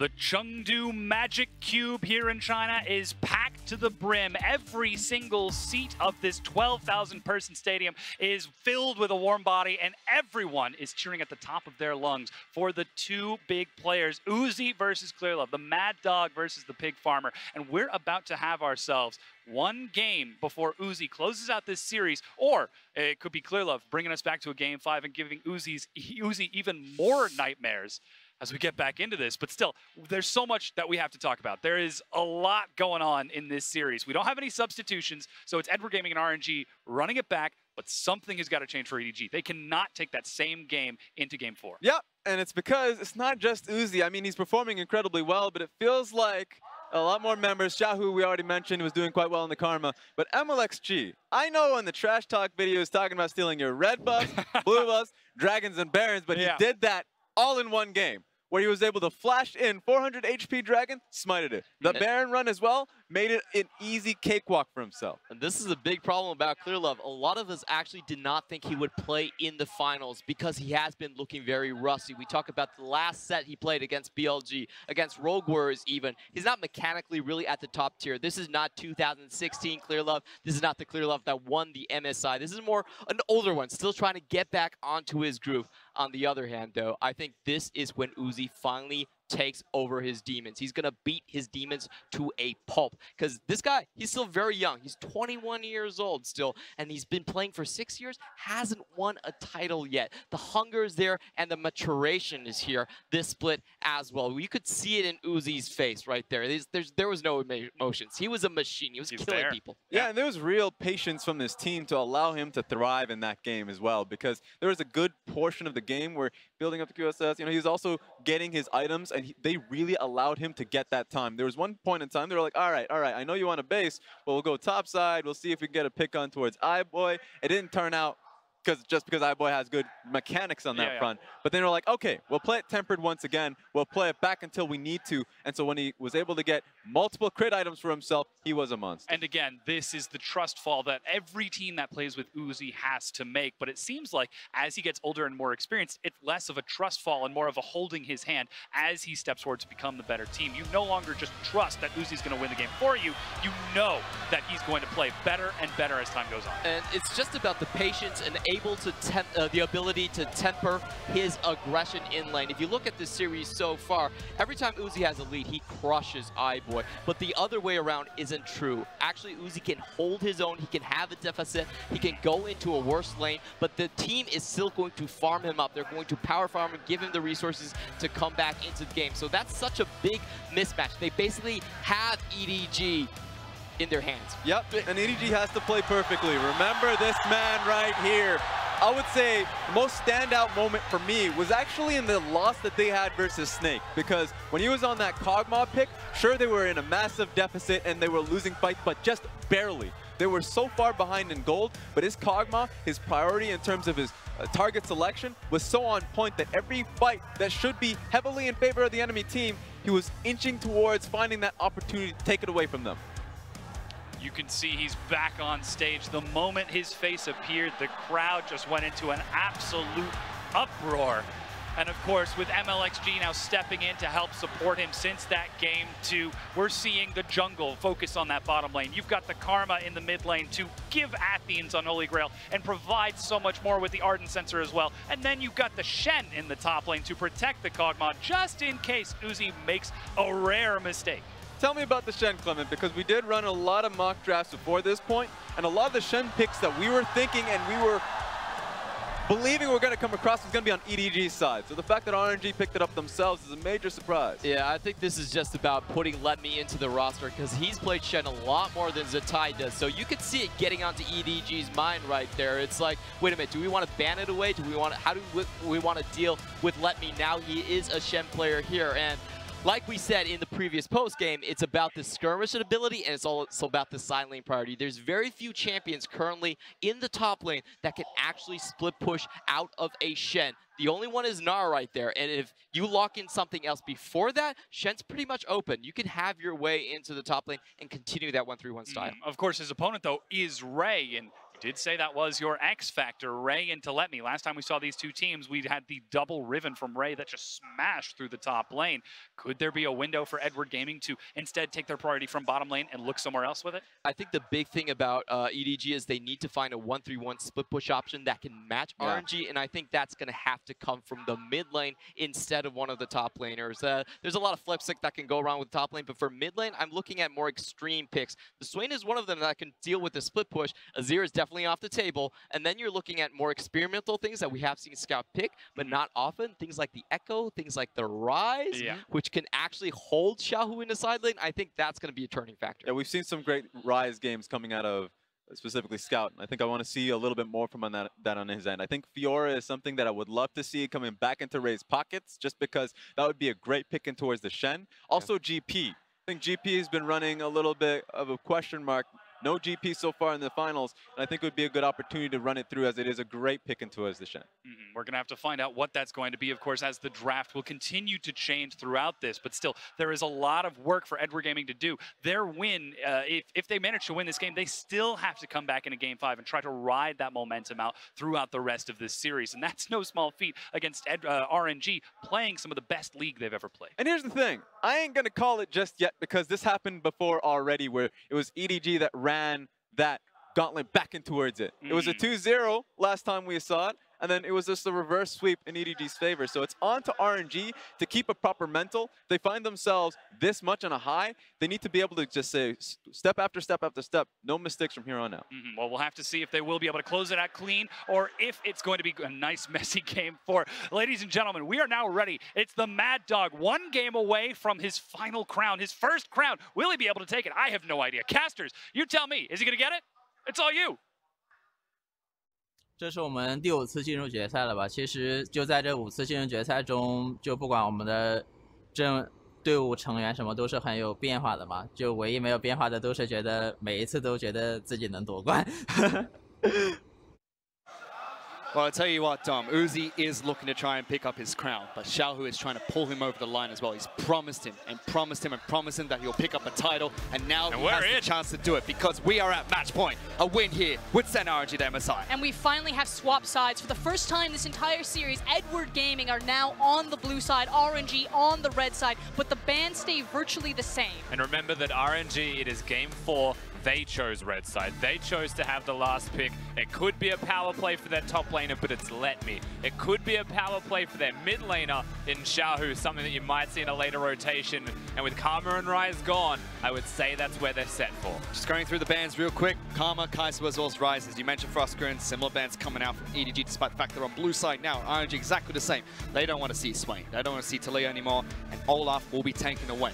The Chengdu Magic Cube here in China is packed to the brim. Every single seat of this 12,000 person stadium is filled with a warm body, and everyone is cheering at the top of their lungs for the two big players, Uzi versus Clearlove, the Mad Dog versus the Pig Farmer. And we're about to have ourselves one game before Uzi closes out this series, or it could be Clearlove bringing us back to a game 5 and giving Uzi even more nightmares as we get back into this. But still, there's so much that we have to talk about. There is a lot going on in this series. We don't have any substitutions, so it's Edward Gaming and RNG running it back, but something has got to change for EDG. They cannot take that same game into game 4. Yep, and it's because it's not just Uzi. I mean, he's performing incredibly well, but it feels like a lot more members. Xiaohu, we already mentioned, was doing quite well in the Karma. But MLXG, I know in the Trash Talk video is talking about stealing your red buffs, blue buffs, dragons, and barons, but he did that all in one game, where he was able to flash in 400 HP Dragon, smited it. The Baron run as well made it an easy cakewalk for himself. And this is a big problem about Clearlove. A lot of us actually did not think he would play in the finals because he has been looking very rusty. We talk about the last set he played against BLG, against Rogue Warriors even. He's not mechanically really at the top tier. This is not 2016 Clearlove. This is not the Clearlove that won the MSI. This is more an older one, still trying to get back onto his groove. On the other hand, though, I think this is when Uzi finally takes over his demons. He's going to beat his demons to a pulp. Because this guy, he's still very young. He's 21 years old still, and he's been playing for 6 years, hasn't won a title yet. The hunger is there, and the maturation is here this split as well. You could see it in Uzi's face right there. There was no emotions. He was a machine. He was killing people. Yeah, and there was real patience from this team to allow him to thrive in that game as well, because there was a good portion of the game where building up the QSS, he was also getting his items, and they really allowed him to get that time. There was one point in time they were like, all right, I know you want a base, but we'll go top side. We'll see if we can get a pick on towards iBoy. It didn't turn out just because iBoy has good mechanics on that front. But then we're like, okay, we'll play it tempered once again. We'll play it back until we need to. And so when he was able to get multiple crit items for himself, he was a monster. And again, this is the trust fall that every team that plays with Uzi has to make. But it seems like as he gets older and more experienced, it's less of a trust fall and more of a holding his hand as he steps forward to become the better team. You no longer just trust that Uzi's going to win the game for you. You know that he's going to play better and better as time goes on. And it's just about the patience and able to the ability to temper his aggression in lane. If you look at this series so far, every time Uzi has a lead, he crushes iBoy. But the other way around isn't true. Actually, Uzi can hold his own. He can have a deficit. He can go into a worse lane, but the team is still going to farm him up. They're going to power farm him, give him the resources to come back into the game. So that's such a big mismatch. They basically have EDG in their hands. Yep, and EDG has to play perfectly. Remember this man right here. I would say the most standout moment for me was actually in the loss that they had versus Snake, because when he was on that Kog'Maw pick, sure, they were in a massive deficit and they were losing fights, but just barely. They were so far behind in gold, but his Kog'Maw, his priority in terms of his target selection was so on point that every fight that should be heavily in favor of the enemy team, he was inching towards finding that opportunity to take it away from them. You can see he's back on stage. The moment his face appeared, the crowd just went into an absolute uproar. And of course, with MLXG now stepping in to help support him since that game 2, we're seeing the jungle focus on that bottom lane. You've got the Karma in the mid lane to give Athens on Holy Grail and provide so much more with the Ardent Sensor as well. And then you've got the Shen in the top lane to protect the Kog'Maw just in case Uzi makes a rare mistake. Tell me about the Shen, Clement, because we did run a lot of mock drafts before this point, and a lot of the Shen picks that we were thinking and we were believing were going to come across was going to be on EDG's side. So the fact that RNG picked it up themselves is a major surprise. Yeah, I think this is just about putting Letme into the roster, because he's played Shen a lot more than Zatai does. So you could see it getting onto EDG's mind right there. It's like, wait a minute, do we want to ban it away? How do we want to deal with Letme now? He is a Shen player here, and like we said in the previous post game, it's about the skirmish ability, and it's also about the side lane priority. There's very few champions currently in the top lane that can actually split push out of a Shen. The only one is Gnar right there, and if you lock in something else before that, Shen's pretty much open. You can have your way into the top lane and continue that 1-3-1 style. Of course, his opponent, though, is Ray, and Did say that was your X factor, Ray and Teletmi. Last time we saw these two teams, we had the double Riven from Ray that just smashed through the top lane. Could there be a window for Edward Gaming to instead take their priority from bottom lane and look somewhere else with it? I think the big thing about EDG is they need to find a 1-3-1 split push option that can match RNG, and I think that's going to have to come from the mid lane instead of one of the top laners. There's a lot of flip stick that can go around with top lane, but for mid lane, I'm looking at more extreme picks. The Swain is one of them that can deal with the split push. Azir is definitely off the table, and then you're looking at more experimental things that we have seen Scout pick, but not often. Things like the Echo, things like the Rise, which can actually hold Xiaohu in the side lane. I think that's going to be a turning factor. Yeah, we've seen some great Rise games coming out of specifically Scout. I think I want to see a little bit more from that on his end. I think Fiora is something that I would love to see coming back into Ray's pockets, just because that would be a great pick in towards the Shen. Also GP. I think GP has been running a little bit of a question mark. No GP so far in the finals, and I think it would be a good opportunity to run it through, as it is a great pick into as the Shen. We're going to have to find out what that's going to be, of course, as the draft will continue to change throughout this. But still, there is a lot of work for Edward Gaming to do. Their win, if they manage to win this game, they still have to come back into Game 5 and try to ride that momentum out throughout the rest of this series. And that's no small feat against RNG, playing some of the best League they've ever played. And here's the thing. I ain't going to call it just yet, because this happened before already, where it was EDG that ran that gauntlet back in towards it. It was a 2-0 last time we saw it, and then it was just a reverse sweep in EDG's favor. So it's on to RNG to keep a proper mental. They find themselves this much on a high. They need to be able to just say step after step after step, no mistakes from here on out. Well, we'll have to see if they will be able to close it out clean, or if it's going to be a nice, messy game 4. Ladies and gentlemen, we are now ready. It's the Mad Dog, one game away from his final crown, his first crown. Will he be able to take it? I have no idea. Casters, you tell me. Is he going to get it? It's all you. 这是我们第5次进入决赛了吧？其实就在这5次进入决赛中，就不管我们的队伍成员什么都是很有变化的嘛。就唯一没有变化的都是觉得每一次都觉得自己能夺冠。Well, I'll tell you what, Dom, Uzi is looking to try and pick up his crown, but Xiaohu is trying to pull him over the line as well. He's promised him and promised him and promised him that he'll pick up a title, and now he has the chance to do it, because we are at match point. A win here with Sen RNG to MSI. And we finally have swapped sides. For the first time this entire series, Edward Gaming are now on the blue side, RNG on the red side, but the bands stay virtually the same. And remember that RNG, it is game 4. They chose red side. They chose to have the last pick. It could be a power play for their top laner, but it's Let Me. It could be a power play for their mid laner in Xiaohu, something that you might see in a later rotation. And with Karma and Rise gone, I would say that's where they're set for. Just going through the bans real quick. Karma, Kai'Sa, as well as Rise. As you mentioned, Frostgren, similar bans coming out from EDG, despite the fact they're on blue side now. RNG exactly the same. They don't want to see Swain. They don't want to see Taliyah anymore. And Olaf will be tanking away.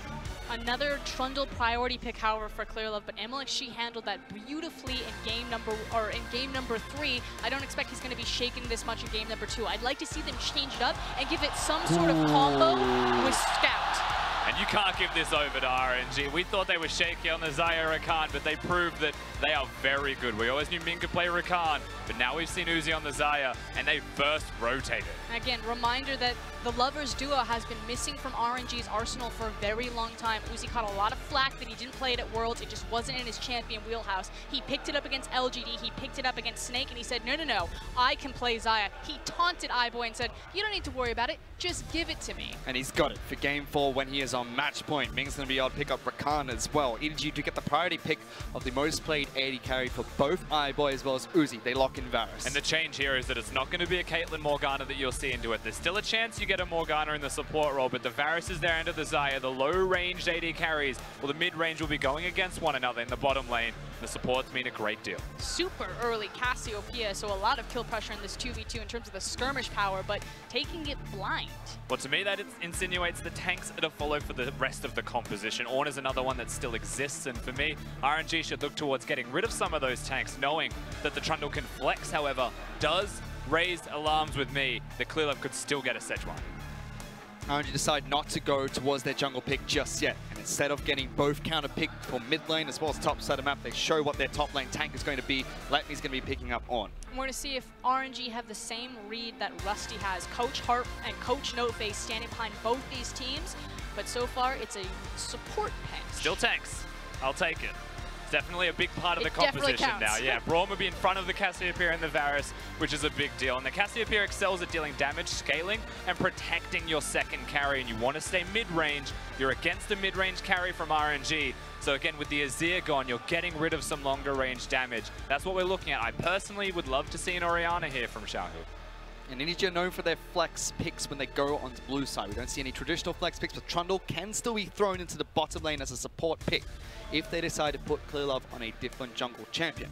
Another Trundle priority pick, however, for Clearlove, but Amalek, she handled that beautifully in game number 3. I don't expect he's going to be shaken this much in game number 2. I'd like to see them change it up and give it some sort of combo with Scout. And you can't give this over to RNG. We thought they were shaky on the Xayah Rakan, but they proved that they are very good. We always knew Min could play Rakan, but now we've seen Uzi on the Xayah, and they burst rotated. Again, reminder that the Lovers duo has been missing from RNG's arsenal for a very long time. Uzi caught a lot of flack that he didn't play it at Worlds. It just wasn't in his champion wheelhouse. He picked it up against LGD. He picked it up against Snake, and he said, no, I can play Xayah. He taunted iBoy and said, you don't need to worry about it. Just give it to me. And he's got it for game 4 when he is on match point. Ming's going to be able to pick up Rakan as well. EDG to get the priority pick of the most played AD carry for both iBoy as well as Uzi. They lock in Varus. And the change here is that it's not going to be a Caitlyn Morgana that you'll see into it. There's still a chance you get a Morgana in the support role, but the Varus is there into the Xayah. The low-ranged AD carries, well, the mid-range will be going against one another in the bottom lane. The supports mean a great deal. Super early Cassiopeia, so a lot of kill pressure in this 2v2 in terms of the skirmish power, but taking it blind. Well, to me, that insinuates the tanks that are follow for the rest of the composition. Ornn is another one that still exists, and for me, RNG should look towards getting rid of some of those tanks, knowing that the Trundle can flex, however, does raise alarms with me that Clearlove could still get a Sejuani. RNG decide not to go towards their jungle pick just yet. And instead of getting both counter picked for mid lane as well as top side of map, they show what their top lane tank is going to be. Letme's going to be picking up on. We're going to see if RNG have the same read that Rusty has. Coach Hart and Coach Noteface standing behind both these teams. But so far, it's a support pinch. Still tanks. I'll take it. It's definitely a big part of the definitely composition now. counts. Yeah, Braum will be in front of the Cassiopeia and the Varus, which is a big deal. And the Cassiopeia excels at dealing damage, scaling, and protecting your second carry. And you want to stay mid-range. You're against a mid-range carry from RNG. So again, with the Azir gone, you're getting rid of some longer range damage. That's what we're looking at. I personally would love to see an Orianna here from Xiaohu. And EDG are known for their flex picks when they go onto blue side. We don't see any traditional flex picks, but Trundle can still be thrown into the bottom lane as a support pick if they decide to put Clearlove on a different jungle champion.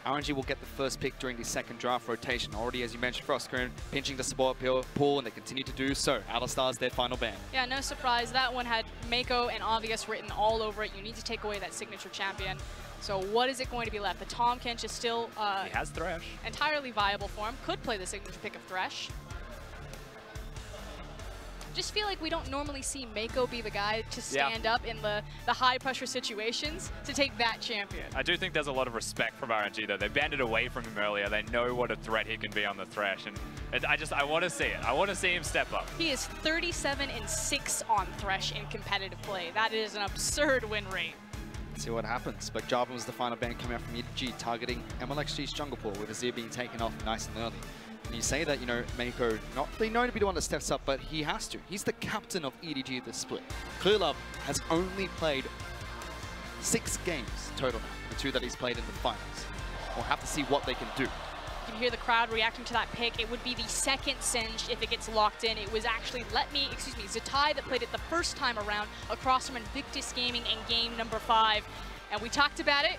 RNG will get the first pick during the second draft rotation. Already, as you mentioned, Frostcrone pinching the support pool, and they continue to do so. Alistar's their final ban. Yeah, no surprise. That one had Mako and Obvious written all over it. You need to take away that signature champion. So what is it going to be left? The Tahm Kench is still He has Thresh. entirely viable for him. Could play the signature pick of Thresh. Just feel like we don't normally see Mako be the guy to stand up in the high pressure situations to take that champion. I do think there's a lot of respect from RNG though. They banded away from him earlier. They know what a threat he can be on the Thresh, and I want to see it. I want to see him step up. He is 37-6 on Thresh in competitive play. That is an absurd win rate. See what happens. But Jarvan was the final ban coming out from EDG, targeting MLXG's jungle pool, with Azir being taken off nice and early. And you say that, you know, Mako, not really known to be the one that steps up, but he has to. He's the captain of EDG this split. Clearlove has only played 6 games total now, the 2 that he's played in the finals. We'll have to see what they can do. You can hear the crowd reacting to that pick. It would be the second Singed if it gets locked in. It was actually Zatai that played it the first time around across from Invictus Gaming in game number 5. And we talked about it.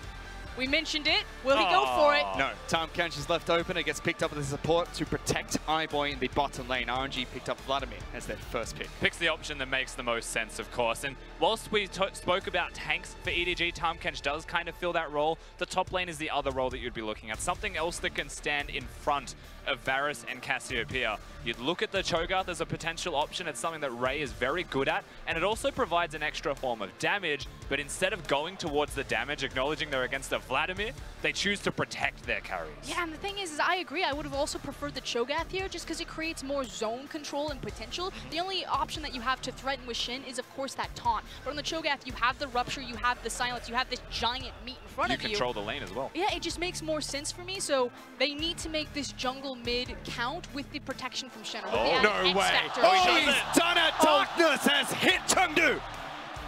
We mentioned it. Will he go for it? No. Tahm Kench is left open. It gets picked up with the support to protect iBoy in the bottom lane. RNG picked up Vladimir as their first pick. Picks the option that makes the most sense, of course. And whilst we spoke about tanks for EDG, Tahm Kench does kind of fill that role. The top lane is the other role that you'd be looking at. Something else that can stand in front of Varus and Cassiopeia. You'd look at the Cho'Gath as a potential option. It's something that Ray is very good at, and it also provides an extra form of damage, but instead of going towards the damage, acknowledging they're against a Vladimir, they choose to protect their carries. Yeah, and the thing is I agree. I would have also preferred the Cho'Gath here just because it creates more zone control and potential. The only option that you have to threaten with Shin is, of course, that taunt. But on the Cho'Gath, you have the Rupture, you have the Silence, you have this giant meat in front of you. You control the lane as well. Yeah, it just makes more sense for me. So they need to make this jungle mid count with the protection from Shen. Oh, no way. Oh, he's done it. Darkness has hit Chengdu.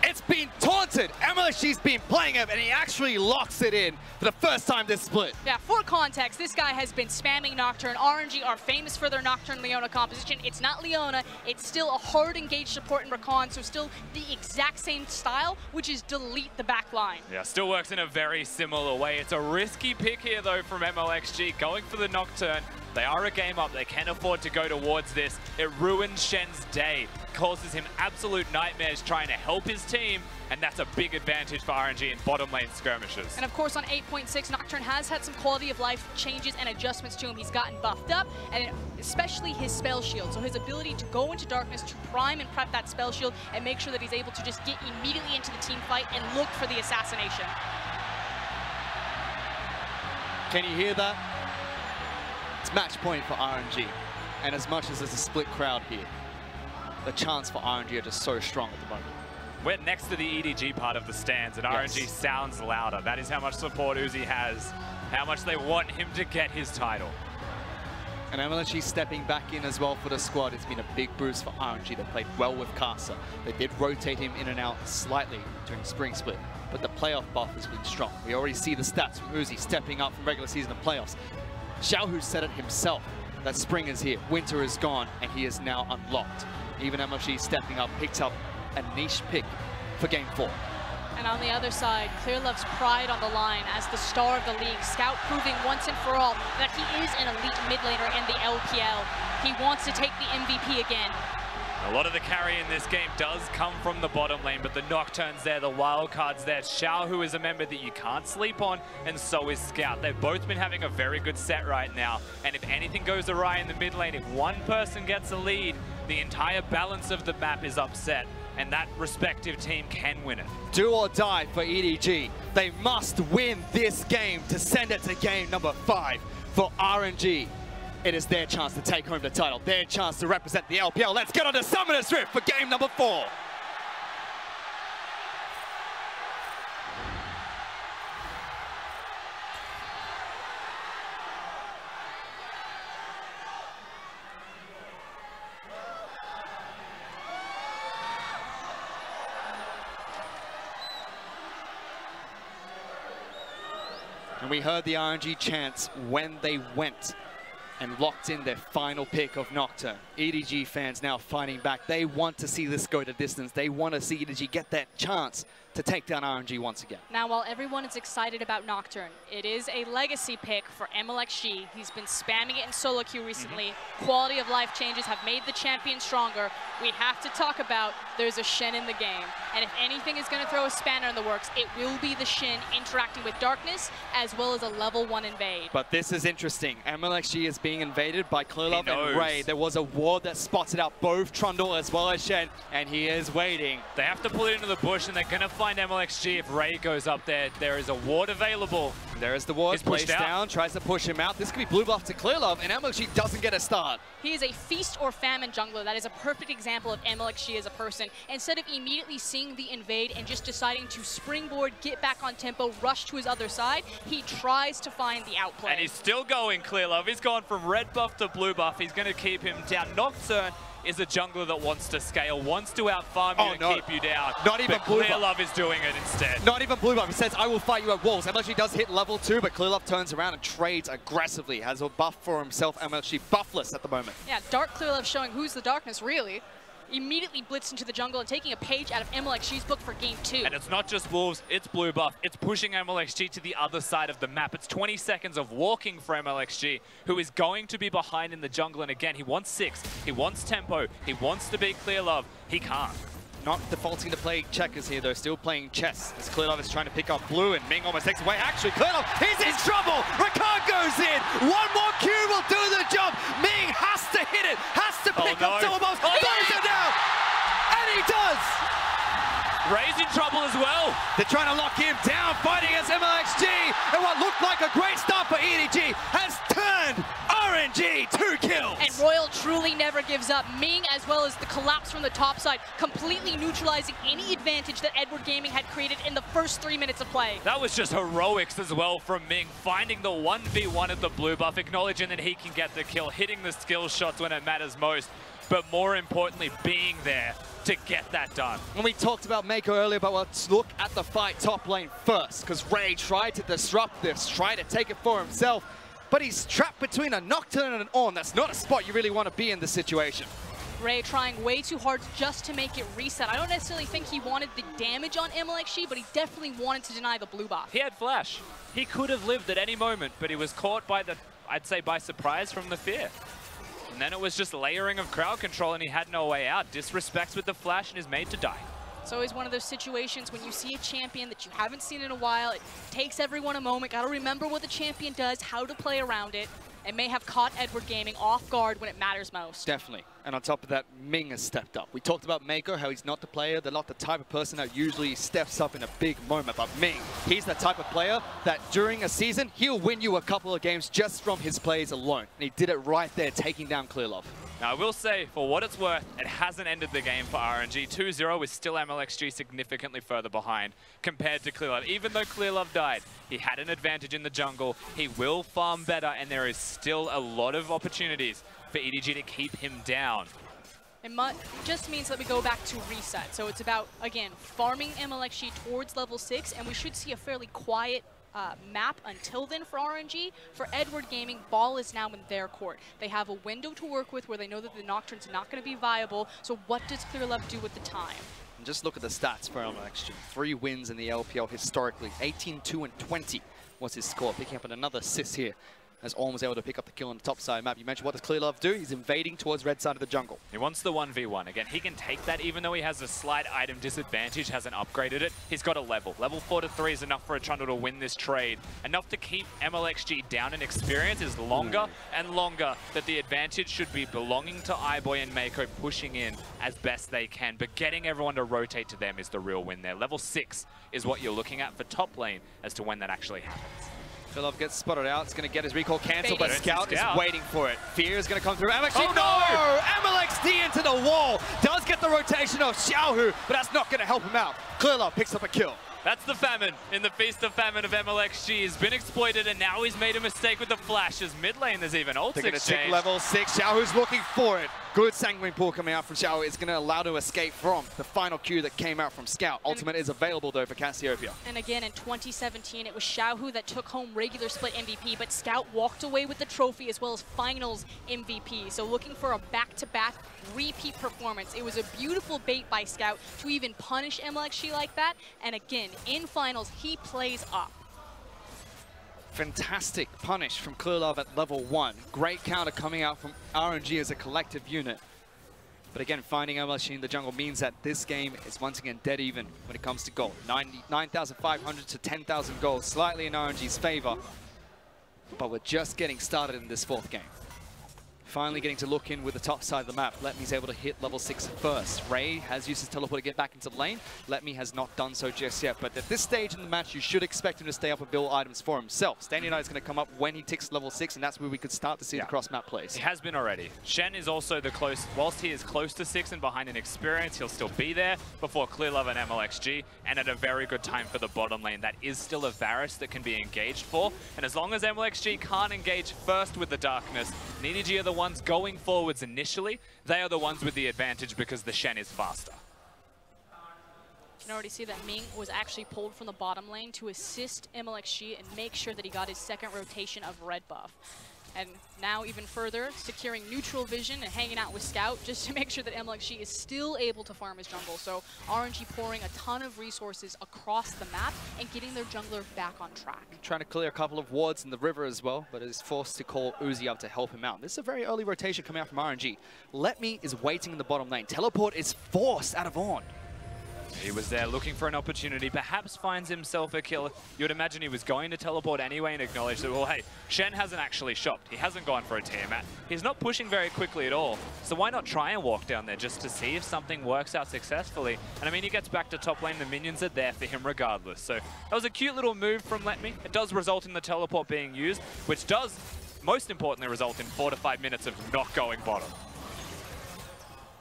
It's been taunted. MLSG's been playing him, and he actually locks it in for the first time this split. Yeah, for context, this guy has been spamming Nocturne. RNG are famous for their Nocturne Leona composition. It's not Leona. It's still a hard engaged support in Rakan, so still the exact same style, which is delete the back line. Yeah, still works in a very similar way. It's a risky pick here, though, from MLXG, going for the Nocturne. They are a game up. They can afford to go towards this. It ruins Shen's day, causes him absolute nightmares trying to help his team, and that's a big advantage for RNG in bottom lane skirmishes. And of course, on 8.6, Nocturne has had some quality of life changes and adjustments to him. He's gotten buffed up, and especially his spell shield. So his ability to go into darkness, to prime and prep that spell shield, and make sure that he's able to just get immediately into the team fight and look for the assassination. Can you hear that? It's match point for RNG. And as much as there's a split crowd here, the chants for RNG are just so strong at the moment. We're next to the EDG part of the stands, and RNG sounds louder. That is how much support Uzi has, how much they want him to get his title. And MLSG stepping back in as well for the squad. It's been a big boost for RNG. They played well with Kasa. They did rotate him in and out slightly during Spring Split, but the playoff buff has been strong. We already see the stats from Uzi stepping up from regular season and playoffs. Xiaohu said it himself, that spring is here, winter is gone, and he is now unlocked. Even MLG stepping up, picked up a niche pick for Game 4. And on the other side, Clearlove's pride on the line as the star of the league. Scout proving once and for all that he is an elite mid laner in the LPL. He wants to take the MVP again. A lot of the carry in this game does come from the bottom lane, but the Nocturne's there, the wild card's there. Xiaohu is a member that you can't sleep on, and so is Scout. They've both been having a very good set right now, and if anything goes awry in the mid lane, if one person gets a lead, the entire balance of the map is upset, and that respective team can win it. Do or die for EDG. They must win this game to send it to game number 5 for RNG. It is their chance to take home the title, their chance to represent the LPL. Let's get on to Summoner's Rift for game number 4. And we heard the RNG chants when they went and locked in their final pick of Nocturne. EDG fans now fighting back. They want to see this go to distance. They want to see EDG get that chance to take down RNG once again. Now, while everyone is excited about Nocturne, it is a legacy pick for MLXG. He's been spamming it in solo queue recently. Quality of life changes have made the champion stronger. We have to talk about there's a Shen in the game. And if anything is going to throw a spanner in the works, it will be the Shen interacting with Darkness as well as a level 1 invade. But this is interesting. MLXG is being invaded by Clearlove and Ray. There was a ward that spotted out both Trundle as well as Shen, and he is waiting. They have to pull it into the bush, and they're going to find MLXG if Ray goes up there. There is a ward available. There is the ward, He's pushed placed down, tries to push him out. This could be blue buff to Clearlove, and MLXG doesn't get a start. He is a feast or famine jungler. That is a perfect example of MLXG as a person. Instead of immediately seeing the invade and just deciding to springboard, get back on tempo, rush to his other side, he tries to find the outplay. And he's still going, Clearlove. He's gone from red buff to blue buff. He's going to keep him down. Nocturne is a jungler that wants to scale, wants to outfarm you and keep you down. Not even blue buff. Clearlove is doing it instead. Not even blue buff. He says, I will fight you at walls. MLXG does hit level 2, but Clearlove turns around and trades aggressively. Has a buff for himself. MLXG buffless at the moment. Yeah, Dark Clearlove showing who's the darkness, really. Immediately blitz into the jungle and taking a page out of MLXG's book for game 2. And it's not just wolves, it's blue buff. It's pushing MLXG to the other side of the map. It's 20 seconds of walking for MLXG, who is going to be behind in the jungle. And again, he wants 6, he wants tempo, he wants to beat Clearlove. He can't. Not defaulting to play checkers here, though. Still playing chess as Clearlove is trying to pick up blue, and Ming almost takes away. Actually, Clearlove is in trouble. Ricard goes in. One more Q will do the job. Ming has to hit it, has to pick up Silverbolt. Throws it down, and he does. Ray's in trouble as well. They're trying to lock him down, fighting against MLXG, and what looked like a great start for EDG has turned RNG 2 kills. And Royal truly never gives up. Ming, as well as the collapse from the top side, completely neutralizing any advantage that Edward Gaming had created in the first 3 minutes of play. That was just heroics as well from Ming, finding the 1v1 at the blue buff, acknowledging that he can get the kill, hitting the skill shots when it matters most, but more importantly, being there to get that done. When we talked about Mako earlier, but let's look at the fight top lane first, because Ray tried to disrupt this, tried to take it for himself, but he's trapped between a Nocturne and an Ornn. That's not a spot you really want to be in this situation. Ray trying way too hard just to make it reset. I don't necessarily think he wanted the damage on MLXG, but he definitely wanted to deny the blue buff. He had flash. He could have lived at any moment, but he was caught by the, I'd say, by surprise from the fear. And then it was just layering of crowd control, and he had no way out. Disrespects with the flash and is made to die. It's always one of those situations when you see a champion that you haven't seen in a while. It takes everyone a moment. Got to remember what the champion does, how to play around it. It may have caught Edward Gaming off guard when it matters most. Definitely. And on top of that, Ming has stepped up. We talked about Mako, how he's not the player, they're not the type of person that usually steps up in a big moment. But Ming, he's the type of player that during a season, he'll win you a couple of games just from his plays alone. And he did it right there, taking down Clearlove. Now, I will say, for what it's worth, it hasn't ended the game for RNG. 2-0 is still MLXG significantly further behind compared to Clearlove. Even though Clearlove died, he had an advantage in the jungle. He will farm better, and there is still a lot of opportunities for EDG to keep him down. It just means that we go back to reset. So it's about, again, farming MLXG towards level 6, and we should see a fairly quiet map until then for RNG. For Edward Gaming, ball is now in their court. They have a window to work with where they know that the Nocturne's not going to be viable. So what does Clearlove do with the time? And just look at the stats for MLXG. 3 wins in the LPL historically. 18-2-20 was his score. Picking up another assist here as Ornn was able to pick up the kill on the top side map. You mentioned, what does Clearlove do? He's invading towards red side of the jungle. He wants the 1v1. Again, he can take that even though he has a slight item disadvantage, hasn't upgraded it. He's got a level. Level 4 to 3 is enough for a Trundle to win this trade. Enough to keep MLXG down in experience is longer and longer that the advantage should be belonging to iBoy and Mako, pushing in as best they can. But getting everyone to rotate to them is the real win there. Level 6 is what you're looking at for top lane as to when that actually happens. Clearlove gets spotted out. It's going to get his recall cancelled, but Scout is waiting for it. Fear is going to come through. MLXD, no! MLXD into the wall. Does get the rotation of Xiaohu, but that's not going to help him out. Clearlove picks up a kill. That's the famine in the feast of famine of MLXG. He's been exploited, and now he's made a mistake with the flashes. Mid lane, there's even ults They're going to exchange. tick level 6. Xiaohu's looking for it. Good Sanguine Pool coming out from Xiao is going to allow to escape from the final Q that came out from Scout. Ultimate is available though for Cassiopeia. And again, in 2017, it was Xiaohu that took home regular split MVP, but Scout walked away with the trophy as well as finals MVP. So looking for a back-to-back repeat performance. It was a beautiful bait by Scout to even punish MLXG like that. And again, in finals, he plays up. Fantastic punish from Clearlove at level 1. Great counter coming out from RNG as a collective unit. But again, finding MLXG in the jungle means that this game is once again dead even when it comes to gold. 9,500 to 10,000 gold, slightly in RNG's favor. But we're just getting started in this 4th game. Finally getting to look in with the top side of the map. Letme's able to hit level 6 first. Ray has used his teleport to get back into the lane. Letme has not done so just yet. But at this stage in the match, you should expect him to stay up and build items for himself. Standing United is going to come up when he ticks level 6, and that's where we could start to see the cross-map plays. He has been already. Shen is also the close, whilst he is close to 6 and behind in experience, he'll still be there before Clearlove and MLXG, and at a very good time for the bottom lane. That is still a Varus that can be engaged for, and as long as MLXG can't engage first with the Darkness, and EDG are the ones going forwards initially, they are the ones with the advantage because the Shen is faster. You can already see that Ming was actually pulled from the bottom lane to assist MLXG and make sure that he got his 2nd rotation of red buff. And now even further, securing neutral vision and hanging out with Scout just to make sure that MLXG is still able to farm his jungle. So RNG pouring a ton of resources across the map and getting their jungler back on track. Trying to clear a couple of wards in the river as well, but is forced to call Uzi up to help him out. This is a very early rotation coming out from RNG. Letme is waiting in the bottom lane. Teleport is forced out of On. He was there looking for an opportunity, perhaps finds himself a kill. You would imagine he was going to teleport anyway and acknowledge that, well, hey, Shen hasn't actually shopped. He hasn't gone for a Tiamat. He's not pushing very quickly at all. So why not try and walk down there just to see if something works out successfully? And I mean, he gets back to top lane, the minions are there for him regardless. So that was a cute little move from Letme. It does result in the teleport being used, which does, most importantly, result in 4 to 5 minutes of not going bottom.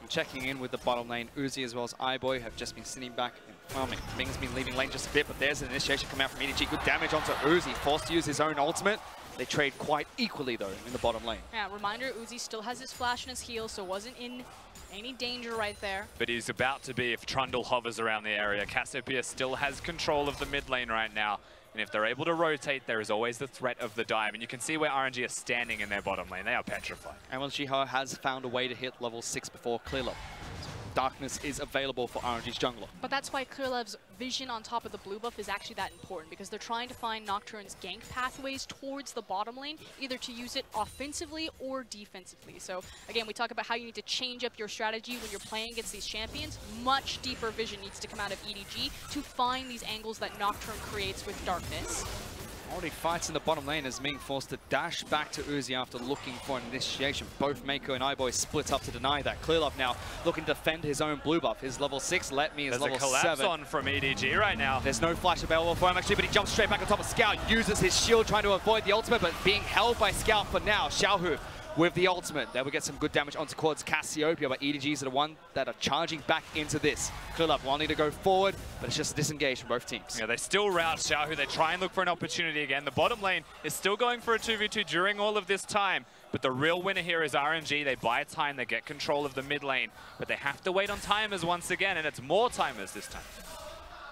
Checking in with the bottom lane, Uzi as well as iBoy have just been sitting back and farming. Ming's been leaving lane just a bit, but there's an initiation coming out from EDG. Good damage onto Uzi, forced to use his own ultimate. They trade quite equally though in the bottom lane. Yeah, reminder, Uzi still has his flash and his heal, so wasn't in any danger right there. But he's about to be if Trundle hovers around the area. Cassiopeia still has control of the mid lane right now. And if they're able to rotate, there is always the threat of the dive. And you can see where RNG are standing in their bottom lane. They are petrified. MLXG has found a way to hit level 6 before Clearlove. Darkness is available for RNG's jungler. But that's why Clearlove's vision on top of the blue buff is actually that important, because they're trying to find Nocturne's gank pathways towards the bottom lane, either to use it offensively or defensively. So again, we talk about how you need to change up your strategy when you're playing against these champions. Much deeper vision needs to come out of EDG to find these angles that Nocturne creates with Darkness. Already fights in the bottom lane as Ming forced to dash back to Uzi after looking for an initiation. Both Mako and iBoy split up to deny that. Clearlove now looking to defend his own blue buff. His level 6, Letme is level 7. There's a collapse on from EDG right now. There's no flash available for him actually, but he jumps straight back on top of Scout. Uses his shield trying to avoid the ultimate, but being held by Scout for now. Xiaohu with the ultimate. There we get some good damage onto quads Cassiopeia, but EDGs are the one that are charging back into this. Clearlove wanting to go forward, but it's just disengaged from both teams. Yeah, they still rout Xiaohu. They try and look for an opportunity again. The bottom lane is still going for a 2v2 during all of this time, but the real winner here is RNG. They buy time, they get control of the mid lane, but they have to wait on timers once again, and it's more timers this time.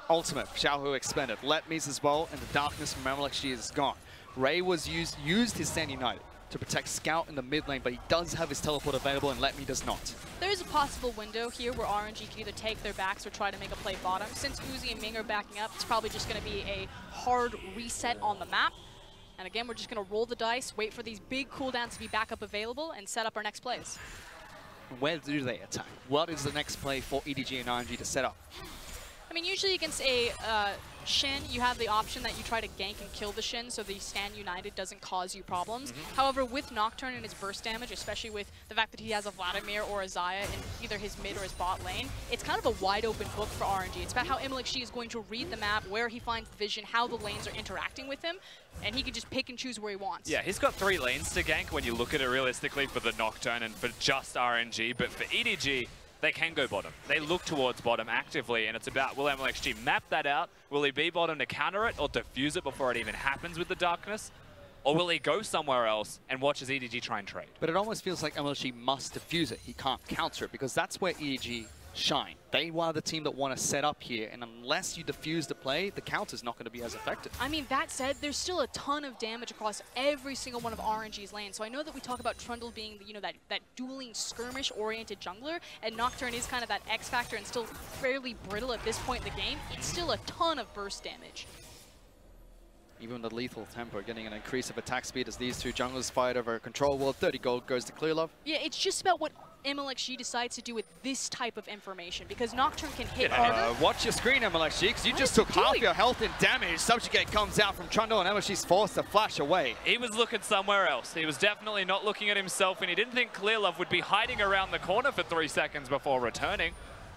Ultimate, Xiaohu expended. Letme's as well, and the darkness from MLXG is gone. Ray was used his Stand United to protect Scout in the mid lane, but he does have his teleport available and Letme does not. There is a possible window here where RNG can either take their backs or try to make a play bottom. Since Uzi and Ming are backing up, it's probably just going to be a hard reset on the map. And again, we're just going to roll the dice, wait for these big cooldowns to be back up available, and set up our next plays. Where do they attack? What is the next play for EDG and RNG to set up? I mean, usually against a Shen, you have the option that you try to gank and kill the Shen so the Stand United doesn't cause you problems. However, with Nocturne and his burst damage, especially with the fact that he has a Vladimir or a Xayah in either his mid or his bot lane, it's kind of a wide open book for RNG. It's about how MLXG is going to read the map, where he finds the vision, how the lanes are interacting with him, and he can just pick and choose where he wants. Yeah, he's got 3 lanes to gank when you look at it realistically for the Nocturne and for just RNG, but for EDG, they can go bottom. They look towards bottom actively, and it's about, will MLXG map that out? Will he be bottom to counter it or defuse it before it even happens with the darkness? Or will he go somewhere else and watch as EDG try and trade? But it almost feels like MLG must defuse it. He can't counter it because that's where EDG shine. They are the team that want to set up here, and unless you defuse the play, the counter's not going to be as effective. I mean, that said, there's still a ton of damage across every single one of RNG's lanes. So I know that we talk about Trundle being, you know, that dueling skirmish-oriented jungler, and Nocturne is kind of that X factor and still fairly brittle at this point in the game. It's still a ton of burst damage. Even the lethal tempo getting an increase of attack speed as these two junglers fight over a control wall. 30 gold goes to Clearlove. Yeah, it's just about what MLXG decides to do with this type of information, because Nocturne can hit watch your screen, MLXG, because you just took half your health and damage. Subjugate comes out from Trundle, and MLXG's forced to flash away. He was looking somewhere else. He was definitely not looking at himself, and he didn't think Clearlove would be hiding around the corner for 3 seconds before returning.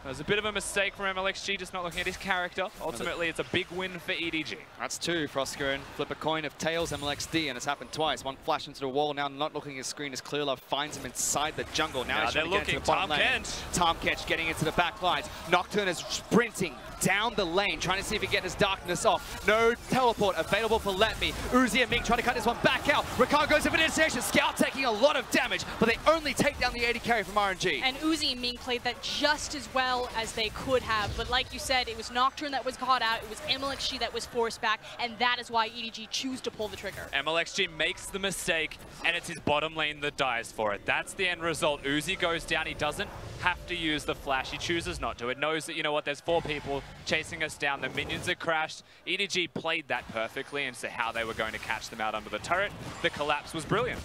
It was a bit of a mistake from MLXG, just not looking at his character. Ultimately, it's a big win for EDG. That's 2. Frostgurn flip a coin of tails, MLXD, and it's happened twice. One flash into the wall, now not looking at his screen as Clearlove finds him inside the jungle. Now he's trying to get into the bottom lane. Tahm getting into the back lines. Nocturne is sprinting down the lane, trying to see if he can get his darkness off. No teleport available for Let Me. Uzi and Ming trying to cut this one back out. Ricard goes in for initiation. Scout taking a lot of damage, but they only take down the AD carry from RNG. And Uzi and Ming played that just as well as they could have, but like you said, it was Nocturne that was caught out, it was MLXG that was forced back, and that is why EDG choose to pull the trigger. MLXG makes the mistake, and it's his bottom lane that dies for it. That's the end result. Uzi goes down. He doesn't have to use the flash. He chooses not to. It knows that, you know what, there's 4 people chasing us down. The minions are crashed. EDG played that perfectly and so how they were going to catch them out under the turret. The collapse was brilliant.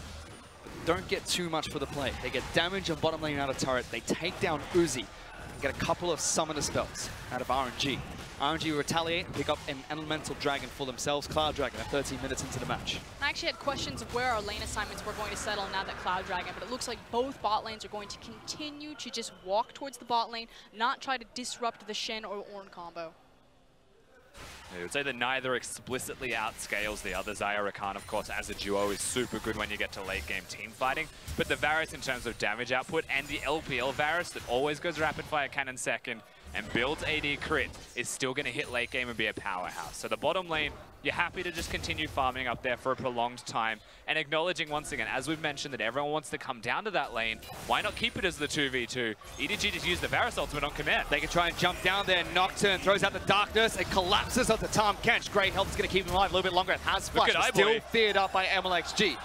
Don't get too much for the play. They get damage on bottom lane out of turret. They take down Uzi and get a couple of summoner spells out of RNG. RNG retaliate and pick up an Elemental Dragon for themselves. Cloud Dragon at 13 minutes into the match. I actually had questions of where our lane assignments were going to settle now that Cloud Dragon, but it looks like both bot lanes are going to continue to just walk towards the bot lane, not try to disrupt the Shen or Ornn combo. I would say that neither explicitly outscales the other. Xayah Rakan, of course, as a duo is super good when you get to late game team fighting. But the Varus in terms of damage output and the LPL Varus that always goes rapid fire cannon second and builds AD crit is still going to hit late game and be a powerhouse. So the bottom lane, you're happy to just continue farming up there for a prolonged time and acknowledging once again, as we've mentioned, that everyone wants to come down to that lane. Why not keep it as the 2v2? EDG just used the Varus ultimate on command. They can try and jump down there. Nocturne throws out the darkness and collapses onto Tahm Kench. Great health is going to keep him alive a little bit longer. It has flash, still feared up by MLXG.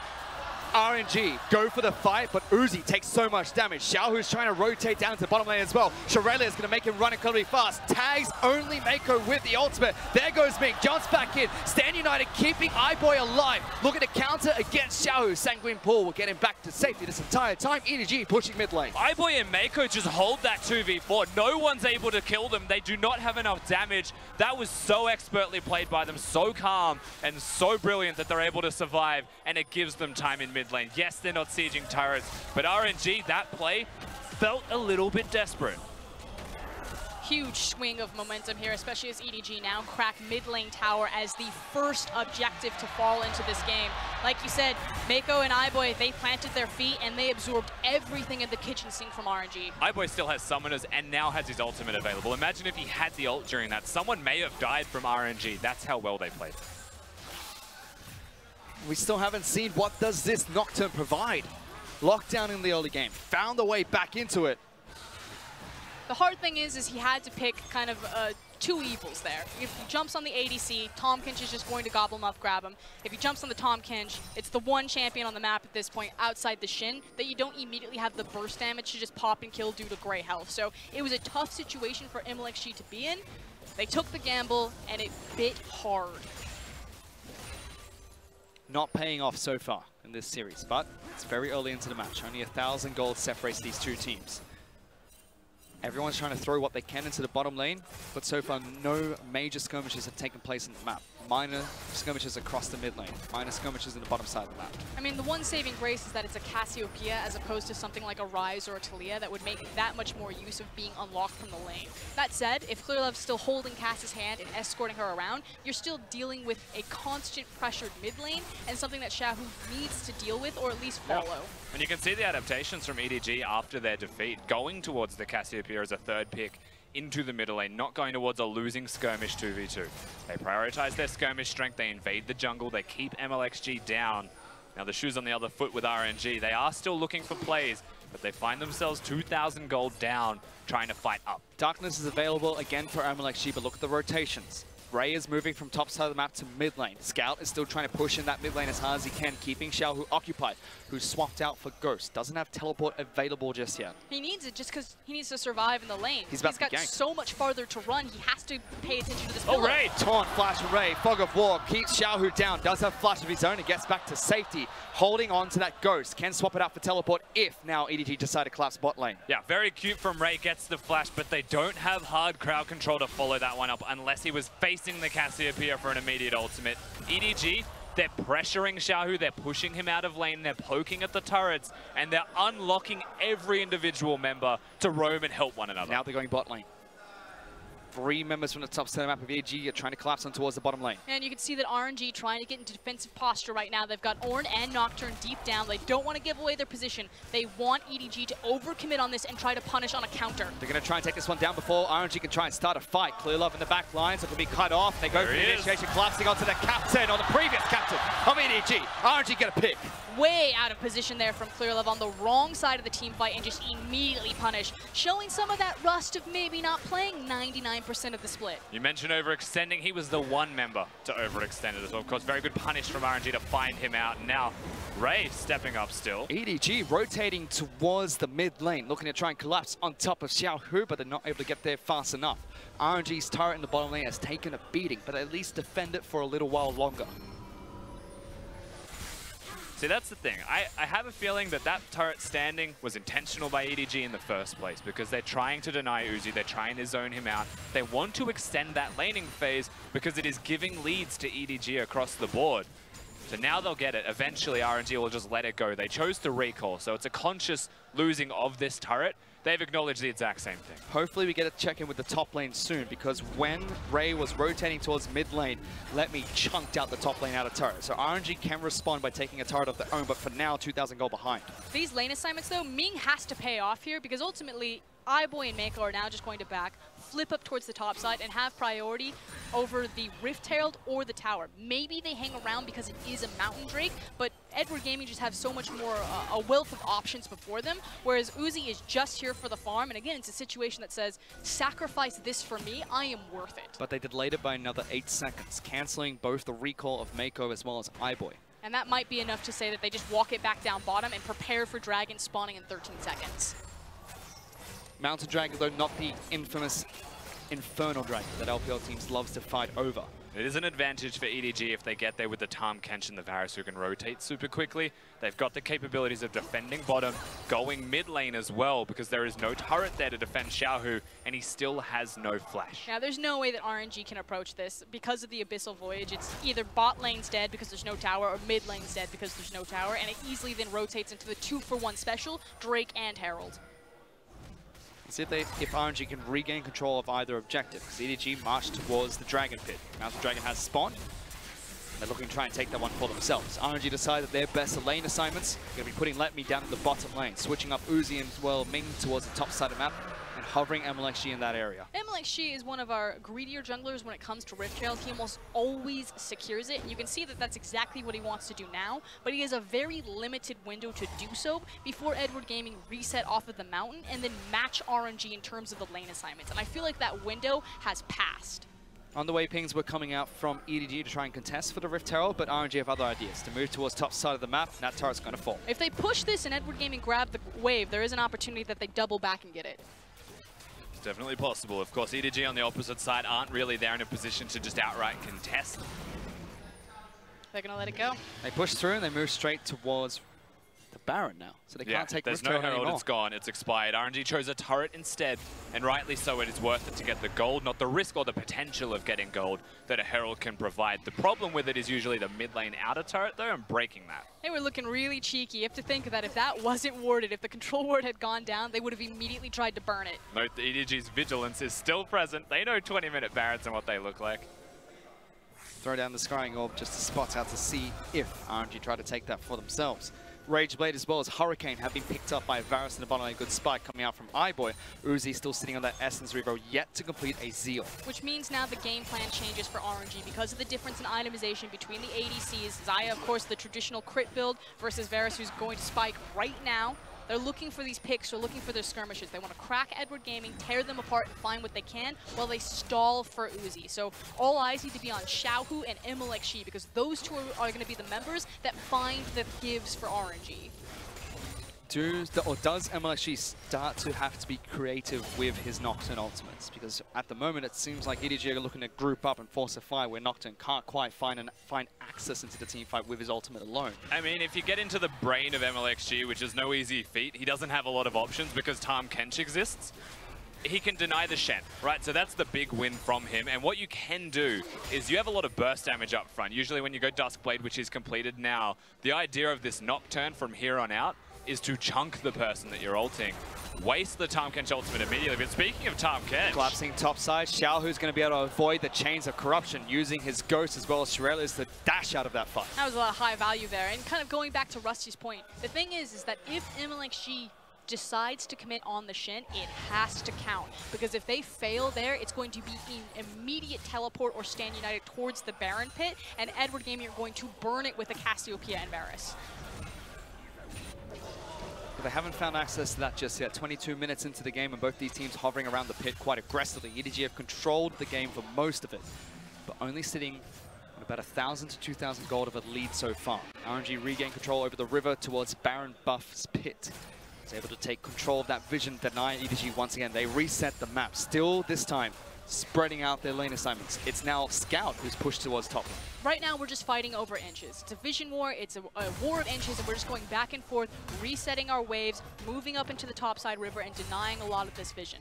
RNG go for the fight, but Uzi takes so much damage. Xiaohu's trying to rotate down to the bottom lane as well. Shirelli is going to make him run incredibly fast. Tags only Mako with the ultimate. There goes Ming, jumps back in. Stand United keeping iBoy alive. Looking to counter against Xiaohu. Sanguine Pool will get him back to safety this entire time. EDG pushing mid lane. iBoy and Mako just hold that 2v4. No one's able to kill them. They do not have enough damage. That was so expertly played by them, so calm and so brilliant that they're able to survive, and it gives them time in mid lane. Yes, they're not sieging turrets, but RNG, that play felt a little bit desperate. Huge swing of momentum here, especially as EDG now crack mid lane tower as the first objective to fall into this game. Like you said, Mako and iBoy, they planted their feet and they absorbed everything in the kitchen sink from RNG. iBoy still has summoners and now has his ultimate available. Imagine if he had the ult during that. Someone may have died from RNG. That's how well they played. We still haven't seen what does this Nocturne provide. Lockdown in the early game, found a way back into it. The hard thing is he had to pick kind of 2 evils there. If he jumps on the ADC, Tahm Kench is just going to gobble him up, grab him. If he jumps on the Tahm Kench, it's the one champion on the map at this point outside the Shin that you don't immediately have the burst damage to just pop and kill due to gray health. So it was a tough situation for MLXG to be in. They took the gamble and it bit hard. Not paying off so far in this series, but it's very early into the match. Only 1,000 gold separates these 2 teams. Everyone's trying to throw what they can into the bottom lane, but so far no major skirmishes have taken place on the map. Minor skirmishes across the mid lane, minor skirmishes in the bottom side of the map. I mean, the one saving grace is that it's a Cassiopeia as opposed to something like a Ryze or a Taliyah that would make that much more use of being unlocked from the lane. That said, if Clearlove's still holding Cass's hand and escorting her around, you're still dealing with a constant pressured mid lane and something that Xiaohu needs to deal with or at least follow. Yeah. And you can see the adaptations from EDG after their defeat. Going towards the Cassiopeia as a 3rd pick into the middle lane, not going towards a losing skirmish 2v2. They prioritize their skirmish strength, they invade the jungle, they keep MLXG down. Now the shoe's on the other foot with RNG. They are still looking for plays, but they find themselves 2,000 gold down, trying to fight up. Darkness is available again for MLXG, but look at the rotations. Ray is moving from top side of the map to mid lane. Scout is still trying to push in that mid lane as hard as he can, keeping Xiaohu occupied, who's swapped out for Ghost. Doesn't have teleport available just yet. He needs it just because he needs to survive in the lane. He's got ganked. so much farther to run. He has to pay attention to this Oh, pillar. Ray! Taunt, flash of Ray, Fog of War, keeps Xiaohu down, does have flash of his own and gets back to safety, holding on to that Ghost. Can swap it out for teleport if now EDG decide to collapse bot lane. Yeah, very cute from Ray, gets the flash, but they don't have hard crowd control to follow that one up unless he was facing the Cassiopeia for an immediate ultimate. EDG, they're pressuring Xiaohu, they're pushing him out of lane, they're poking at the turrets, and they're unlocking every individual member to roam and help one another. Now they're going bot lane. 3 members from the top center map of EDG are trying to collapse on towards the bottom lane. And you can see that RNG trying to get into defensive posture right now. They've got Ornn and Nocturne deep down. They don't want to give away their position. They want EDG to overcommit on this and try to punish on a counter. They're going to try and take this one down before RNG can try and start a fight. Clear Love in the back line, so it can be cut off. They go for the initiation, collapsing onto the captain, or the previous captain of EDG. RNG get a pick. Way out of position there from Clearlove on the wrong side of the team fight and just immediately punished, showing some of that rust of maybe not playing 99% of the split. You mentioned overextending. He was the one member to overextend it as well. Of course, very good punish from RNG to find him out. And now, Ray stepping up still. EDG rotating towards the mid lane, looking to try and collapse on top of Xiaohu, but they're not able to get there fast enough. RNG's turret in the bottom lane has taken a beating, but at least defend it for a little while longer. See, that's the thing. I have a feeling that that turret standing was intentional by EDG in the first place because they're trying to deny Uzi, they're trying to zone him out. They want to extend that laning phase because it is giving leads to EDG across the board. So now they'll get it. Eventually, RNG will just let it go. They chose to recall, so it's a conscious losing of this turret. They've acknowledged the exact same thing. Hopefully we get a check-in with the top lane soon, because when Ray was rotating towards mid lane, Let Me chunked out the top lane out of turret. So RNG can respond by taking a turret of their own, but for now, 2,000 gold behind. These lane assignments, though, Ming has to pay off here because ultimately, iBoy and Mako are now just going to back, flip up towards the top side, and have priority over the Rift Herald or the tower. Maybe they hang around because it is a Mountain Drake, but Edward Gaming just have so much more, a wealth of options before them, whereas Uzi is just here for the farm, and again, it's a situation that says, sacrifice this for me, I am worth it. But they delayed it by another 8 seconds, canceling both the recall of Mako as well as iBoy. And that might be enough to say that they just walk it back down bottom and prepare for Dragon spawning in 13 seconds. Mountain Dragon, though, not the infamous Infernal Dragon that LPL teams loves to fight over. It is an advantage for EDG if they get there with the Tahm Kench and the Varus who can rotate super quickly. They've got the capabilities of defending bottom, going mid lane as well, because there is no turret there to defend Xiaohu, and he still has no flash. Now, there's no way that RNG can approach this. Because of the Abyssal Voyage, it's either bot lane's dead because there's no tower, or mid lane's dead because there's no tower, and it easily then rotates into the 2-for-1 special, Drake and Herald. See if RNG can regain control of either objective, because EDG marched towards the Dragon Pit. Mountain Dragon has spawned. They're looking to try and take that one for themselves. RNG decided their best lane assignments are going to be putting Let Me down in the bottom lane, switching up Uzi and well Ming towards the top side of the map, and hovering MLXG in that area. MLXG is one of our greedier junglers when it comes to Rift Herald. He almost always secures it, and you can see that that's exactly what he wants to do now, but he has a very limited window to do so before Edward Gaming reset off of the mountain and then match RNG in terms of the lane assignments, and I feel like that window has passed. On the way, pings were coming out from EDG to try and contest for the Rift Herald, but RNG have other ideas to move towards top side of the map, and that turret's going to fall. If they push this and Edward Gaming grab the wave, there is an opportunity that they double back and get it. It's definitely possible. Of course, EDG on the opposite side aren't really there in a position to just outright contest. They're going to let it go. They push through and they move straight towards the Baron now, so they can't take there's Rift no Herald Herald, anymore. it's gone, it's expired. RNG chose a turret instead, and rightly so. It is worth it to get the gold, not the risk or the potential of getting gold that a Herald can provide. The problem with it is usually the mid lane outer turret though, and breaking that. They were looking really cheeky. You have to think that if that wasn't warded, if the control ward had gone down, they would have immediately tried to burn it. Note the EDG's vigilance is still present. They know 20-minute Barons and what they look like. Throw down the Scrying Orb just to spot out to see if RNG try to take that for themselves. Rage Blade as well as Hurricane have been picked up by Varus in the bottom lane. Good spike coming out from iBoy. Uzi still sitting on that Essence Revo, yet to complete a Zeal. Which means now the game plan changes for RNG because of the difference in itemization between the ADCs. Xayah, of course, the traditional crit build versus Varus, who's going to spike right now. They're looking for these picks, they're looking for their skirmishes. They want to crack Edward Gaming, tear them apart, and find what they can while they stall for Uzi. So all eyes need to be on Xiaohu and MLXG because those two are going to be the members that find the gives for RNG. Does MLXG start to have to be creative with his Nocturne ultimates? Because at the moment it seems like EDG are looking to group up and force a fight where Nocturne can't quite find access into the team fight with his ultimate alone. I mean, if you get into the brain of MLXG, which is no easy feat, he doesn't have a lot of options because Tahm Kench exists. He can deny the Shen, right? So that's the big win from him. And what you can do is you have a lot of burst damage up front. Usually when you go Duskblade, which is completed now, the idea of this Nocturne from here on out is to chunk the person that you're ulting. Waste the Tahm Kench ultimate immediately. But speaking of Tahm Kench... Collapsing topside, Xiaohu's going to be able to avoid the chains of corruption using his Ghost as well as Shirelles to dash out of that fight. That was a lot of high value there. And kind of going back to Rusty's point, the thing is that if MLXG decides to commit on the Shen, it has to count. Because if they fail there, it's going to be an immediate teleport or stand united towards the Baron pit, and Edward Gaming are going to burn it with a Cassiopeia and Varus. But they haven't found access to that just yet. 22 minutes into the game and both these teams hovering around the pit quite aggressively. EDG have controlled the game for most of it, but only sitting on about 1,000 to 2,000 gold of a lead so far. RNG regain control over the river towards Baron Buff's pit. Is able to take control of that vision, deny EDG once again. They reset the map. Still, this time, spreading out their lane assignments. It's now Scout who's pushed towards top lane. Right now, we're just fighting over inches. It's a vision war, it's a war of inches, and we're just going back and forth, resetting our waves, moving up into the topside river, and denying a lot of this vision.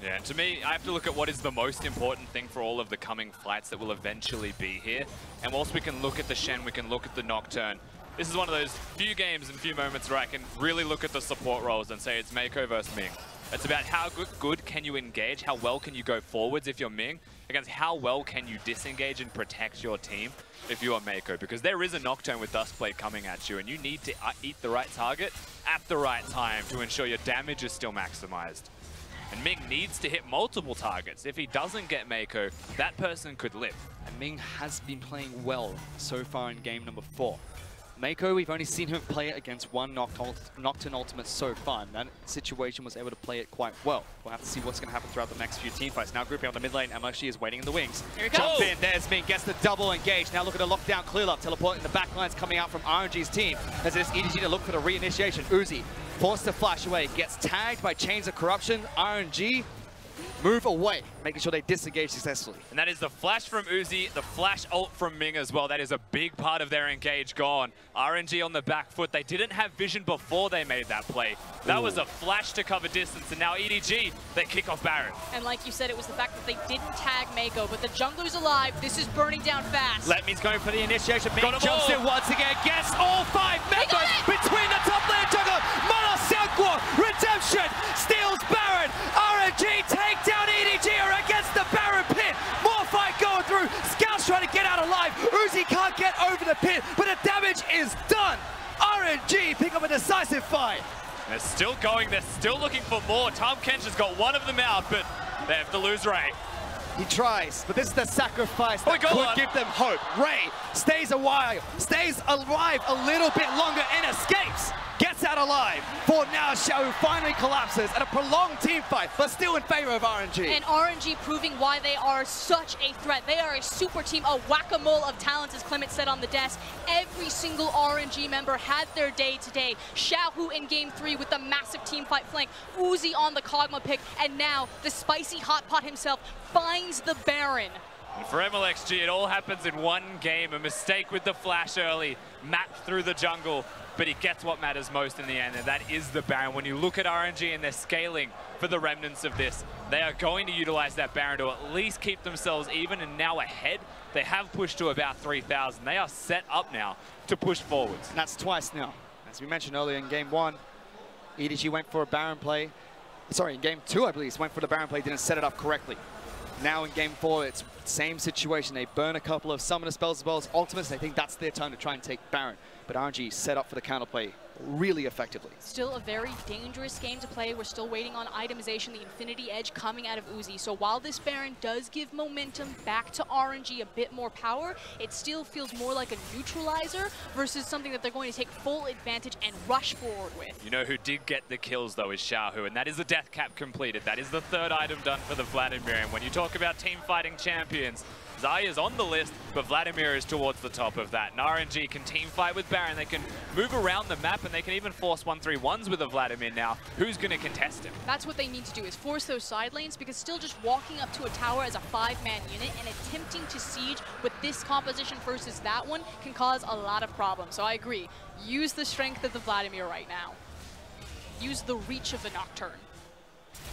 Yeah, to me, I have to look at what is the most important thing for all of the coming fights that will eventually be here. And whilst we can look at the Shen, we can look at the Nocturne. This is one of those few games and few moments where I can really look at the support roles and say it's Meiko versus Ming. It's about how good can you engage, how well can you go forwards if you're Ming, against how well can you disengage and protect your team if you are Meiko. Because there is a Nocturne with Duskblade coming at you, and you need to eat the right target at the right time to ensure your damage is still maximized. And Ming needs to hit multiple targets. If he doesn't get Meiko, that person could live. And Ming has been playing well so far in game number 4. Meiko, we've only seen him play it against one Nocturne ultimate so far, and that situation was able to play it quite well. We'll have to see what's going to happen throughout the next few team fights. Now grouping on the mid lane, MLXG is waiting in the wings. Here he Jumps goes. in, there's Ming, gets the double engage. Now look at the lockdown clear up, teleporting the back lines coming out from RNG's team. As it is EDG to look for the reinitiation. Uzi forced to flash away, gets tagged by Chains of Corruption. RNG move away, making sure they disengage successfully. And that is the flash from Uzi, the flash ult from Ming as well. That is a big part of their engage gone. RNG on the back foot. They didn't have vision before they made that play. That was a flash to cover distance, and now EDG, they kick off Baron. And like you said, it was the fact that they didn't tag Meiko, but the jungler's alive. This is burning down fast. Letme's going for the initiation. Ming Got 'em jumps all. in once again, gets all 5 members between the top lane jungler. Mono Silkwa, Redemption, steals Baron. RNG take down EDG are against the Baron pit. More fight going through. Scout's trying to get out alive. Uzi can't get over the pit, but the damage is done. RNG pick up a decisive fight. They're still going, they're still looking for more. Tahm Kench has got one of them out, but they have to lose Ray. He tries, but this is the sacrifice that go could on. give them hope. Ray stays alive a little bit longer and escapes. Gets out alive. For now, Xiao finally collapses at a prolonged team fight, but still in favor of RNG. And RNG proving why they are such a threat. They are a super team, a whack-a-mole of talents, as Clement said on the desk. Every single RNG member had their day today. Xiaohu in game 3 with the massive team fight flank. Uzi on the Kog'Maw pick, and now the spicy hot pot himself finds the Baron. And for MLXG, it all happens in one game. A mistake with the flash early, mapped through the jungle, but he gets what matters most in the end, and that is the Baron. When you look at RNG and they're scaling for the remnants of this, they are going to utilize that Baron to at least keep themselves even and now ahead. They have pushed to about 3,000. They are set up now to push forwards. And that's twice now. As we mentioned earlier in game 1, EDG went for a Baron play. Sorry, in game 2, I believe, went for the Baron play, didn't set it up correctly. Now in game 4, it's the same situation. They burn a couple of summoner spells as well as ultimates. They think that's their time to try and take Baron. But RNG set up for the counterplay really effectively. Still a very dangerous game to play. We're still waiting on itemization, the Infinity Edge coming out of Uzi. So while this Baron does give momentum back to RNG, a bit more power, it still feels more like a neutralizer versus something that they're going to take full advantage and rush forward with. You know who did get the kills, though, is Xiaohu, and that is the death cap completed. That is the third item done for the Vladimir. And when you talk about team fighting champions, Xayah's on the list, but Vladimir is towards the top of that. And RNG can team fight with Baron. They can move around the map, and they can even force 1-3-1s with a Vladimir now. Who's going to contest him? That's what they need to do, is force those side lanes, because still just walking up to a tower as a 5-man unit and attempting to siege with this composition versus that one can cause a lot of problems. So I agree. Use the strength of the Vladimir right now. Use the reach of the Nocturne.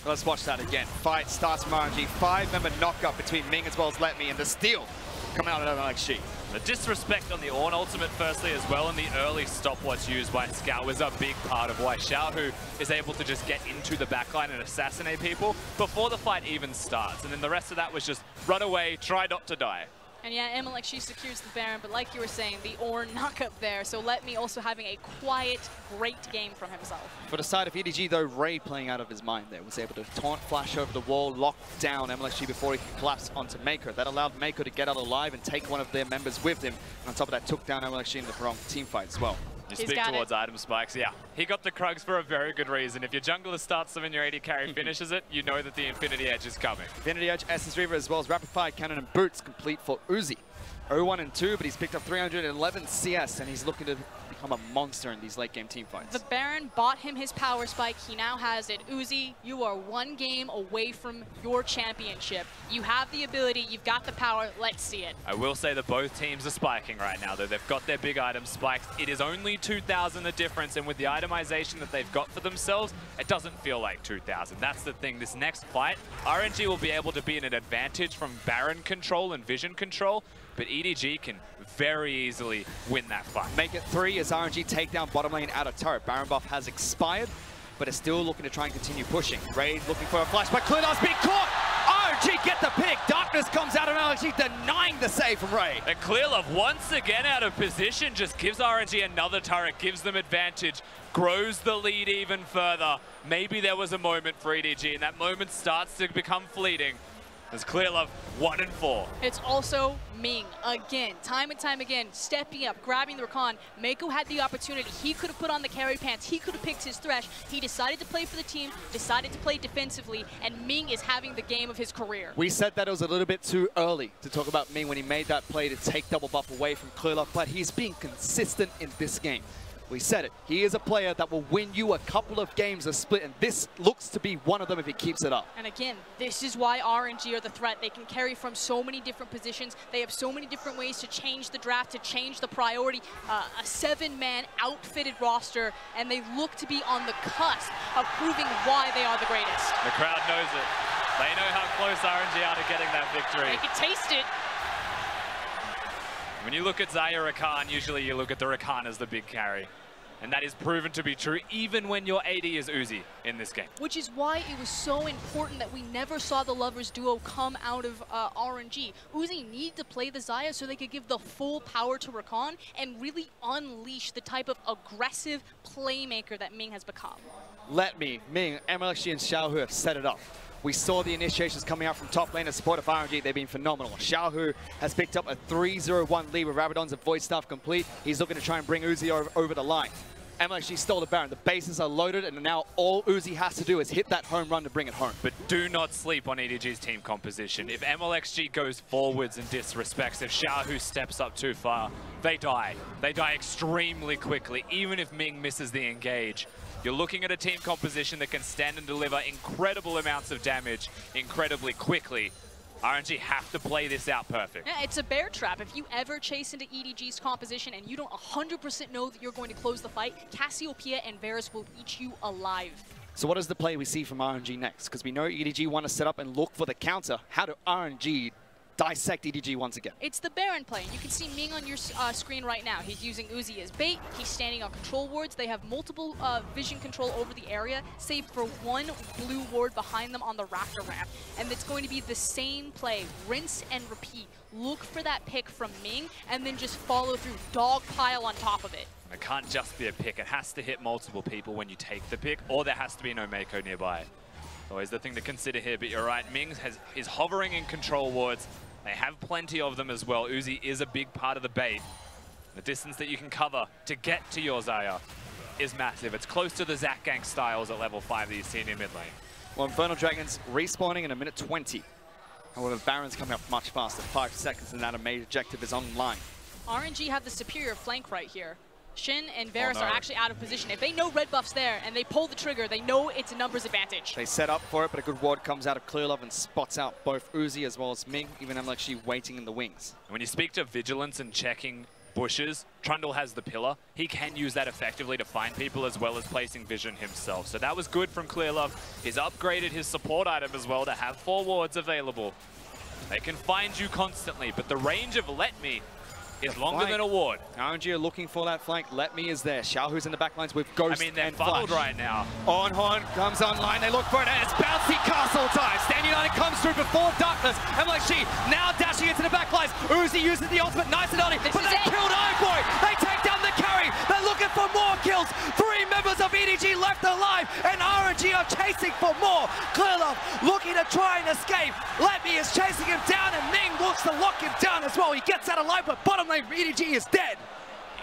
Let's watch that again. Fight starts from RNG. 5-member knockup between Ming as well as Let Me, and the steal coming out of MLXG. The disrespect on the Ornn ultimate firstly as well, and the early stopwatch used by Scout was a big part of why Xiaohu is able to just get into the backline and assassinate people before the fight even starts. And then the rest of that was just run away, try not to die. And yeah, MLXG secures the Baron, but like you were saying, the Ornn knock-up there, so Let Me also having a quiet, great game from himself. For the side of EDG, though, Ray playing out of his mind there, was able to taunt flash over the wall, lock down MLXG before he could collapse onto Mako. That allowed Mako to get out alive and take one of their members with him. And on top of that, took down MLXG in the wrong team fight as well. You speak towards item spikes, yeah. He got the Krugs for a very good reason. If your jungler starts them and your AD carry finishes it, you know that the Infinity Edge is coming. Infinity Edge, Essence Reaver, as well as Rapid Fire Cannon and Boots complete for Uzi. 0-1 and 2, but he's picked up 311 CS, and he's looking to become a monster in these late game team fights. The Baron bought him his power spike. He now has it. Uzi, you are one game away from your championship. You have the ability. You've got the power. Let's see it. I will say that both teams are spiking right now, though. They've got their big items spiked. It is only 2,000 the difference, and with the itemization that they've got for themselves, it doesn't feel like 2,000. That's the thing. This next fight, RNG will be able to be in an advantage from Baron control and vision control, but EDG can very easily win that fight. Make it 3 as RNG take down bottom lane out of turret. Baron buff has expired, but is still looking to try and continue pushing. Raid looking for a flash, but Clearlove's being caught! RNG get the pick! Darkness comes out of MLXG, denying the save from Raid. And Clearlove once again out of position, just gives RNG another turret, gives them advantage, grows the lead even further. Maybe there was a moment for EDG, and that moment starts to become fleeting. As Clearlove 1 and 4. It's also Ming again, time and time again, stepping up, grabbing the Rakan. Mako had the opportunity. He could have put on the carry pants. He could have picked his Thresh. He decided to play for the team, decided to play defensively, and Ming is having the game of his career. We said that it was a little bit too early to talk about Ming when he made that play to take double buff away from Clearlove, but he's being consistent in this game. We said it. He is a player that will win you a couple of games a split, and this looks to be one of them if he keeps it up. And again, this is why RNG are the threat. They can carry from so many different positions. They have so many different ways to change the draft, to change the priority. A 7-man outfitted roster, and they look to be on the cusp of proving why they are the greatest. The crowd knows it. They know how close RNG are to getting that victory. They can taste it. When you look at Xayah Rakan, usually you look at the Rakan as the big carry. And that is proven to be true even when your AD is Uzi in this game. Which is why it was so important that we never saw the Lovers duo come out of RNG. Uzi needed to play the Xayah so they could give the full power to Rakan and really unleash the type of aggressive playmaker that Ming has become. Let Me, Ming, MLXG, and Xiaohu have set it up. We saw the initiations coming out from top lane in support of RNG. They've been phenomenal. Xiaohu has picked up a 3-0-1 lead with Rabadon's and Void Staff complete. He's looking to try and bring Uzi over the line. MLXG stole the Baron. The bases are loaded, and now all Uzi has to do is hit that home run to bring it home. But do not sleep on EDG's team composition. If MLXG goes forwards and disrespects, if Xiaohu steps up too far, they die. They die extremely quickly, even if Ming misses the engage. You're looking at a team composition that can stand and deliver incredible amounts of damage incredibly quickly. RNG have to play this out perfect. Yeah, it's a bear trap. If you ever chase into EDG's composition and you don't 100% know that you're going to close the fight, Cassiopeia and Varus will eat you alive. So what is the play we see from RNG next? Because we know EDG want to set up and look for the counter. How do RNG dissect EDG once again. It's the Baron play. You can see Ming on your screen right now. He's using Uzi as bait. He's standing on control wards. They have multiple vision control over the area, save for one blue ward behind them on the Raptor ramp. And it's going to be the same play. Rinse and repeat. Look for that pick from Ming, and then just follow through. Dog pile on top of it. And it can't just be a pick. It has to hit multiple people when you take the pick, or there has to be no Mako nearby. Always the thing to consider here, but you're right. Ming is hovering in control wards. They have plenty of them as well. Uzi is a big part of the bait. The distance that you can cover to get to your Xayah is massive. It's close to the Zac Gang styles at level 5 that you see in your mid lane. Well, Infernal Dragons respawning in a minute 20. However, Baron's coming up much faster. 5 seconds and that a major objective is online. RNG have the superior flank right here. Shin and Varus are actually out of position. If they know red buff's there and they pull the trigger, they know it's a numbers advantage. They set up for it, but a good ward comes out of Clearlove and spots out both Uzi as well as Ming, even MLXG waiting in the wings. And when you speak to Vigilance and checking bushes, Trundle has the pillar. He can use that effectively to find people as well as placing vision himself. So that was good from Clearlove. He's upgraded his support item as well to have 4 wards available. They can find you constantly, but the range of Let Me is longer than a ward. RNG are looking for that flank. Let Me is there. Xiaohu's in the backlines with Ghost. I mean, they're and funneled Flash. right now. Ornhorn comes online. They look for it, and it's bouncy castle time. Stand United comes through before darkness. MLXG now dashing into the backlines. Uzi uses the ultimate nice and early, but they killed Ironboy. They take down the carry. They're looking for more kills. 3 members of EDG left alive, and RNG are chasing for more. Clearlove looking to try and escape. Let Me is chasing him down, and Ming looks to lock him down as well. He gets out alive, but bottom lane EDG is dead.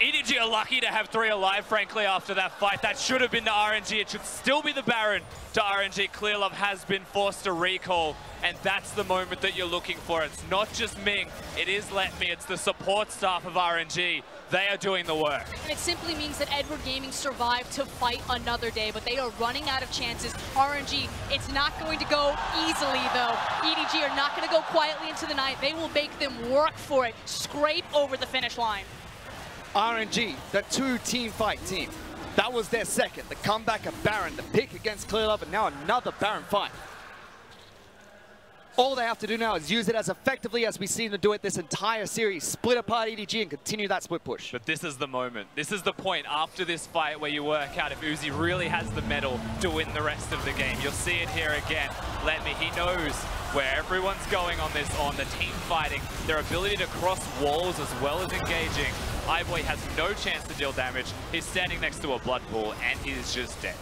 EDG are lucky to have 3 alive, frankly, after that fight. That should have been to RNG. It should still be the Baron to RNG. Clearlove has been forced to recall, and that's the moment that you're looking for. It's not just Ming. It is Let Me. It's the support staff of RNG. They are doing the work. And it simply means that Edward Gaming survived to fight another day, but they are running out of chances. RNG, it's not going to go easily, though. EDG are not going to go quietly into the night. They will make them work for it, scrape over the finish line. RNG, the 2-team fight team. That was their second. The comeback of Baron, the pick against Clearlove, and now another Baron fight. All they have to do now is use it as effectively as we've seen them do it this entire series. Split apart EDG and continue that split push. But this is the moment. This is the point after this fight where you work out if Uzi really has the mettle to win the rest of the game. You'll see it here again. Let Me, he knows where everyone's going on this, on the team fighting. Their ability to cross walls as well as engaging. Iboy has no chance to deal damage. He's standing next to a blood pool and he's just dead.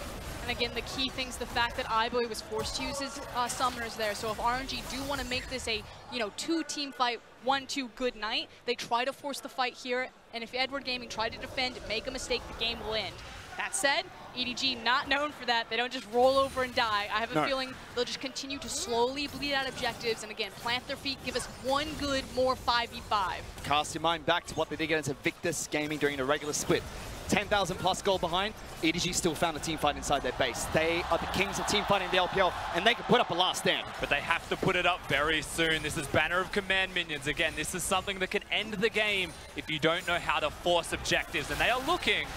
And again, the key thing's the fact that Iboy was forced to use his summoners there. So if RNG do want to make this a, 2-team fight, 1-2 good night, they try to force the fight here. And if Edward Gaming try to defend, make a mistake, the game will end. That said, EDG not known for that. They don't just roll over and die. I have a feeling they'll just continue to slowly bleed out objectives and again, plant their feet, give us one good more 5v5. Cast your mind back to what they did against Victus Gaming during the regular split. 10,000 plus goal behind, EDG still found a team fight inside their base. They are the kings of team fighting in the LPL, and they can put up a last stand. But they have to put it up very soon. This is Banner of Command minions. Again, this is something that can end the game if you don't know how to force objectives, and they are looking.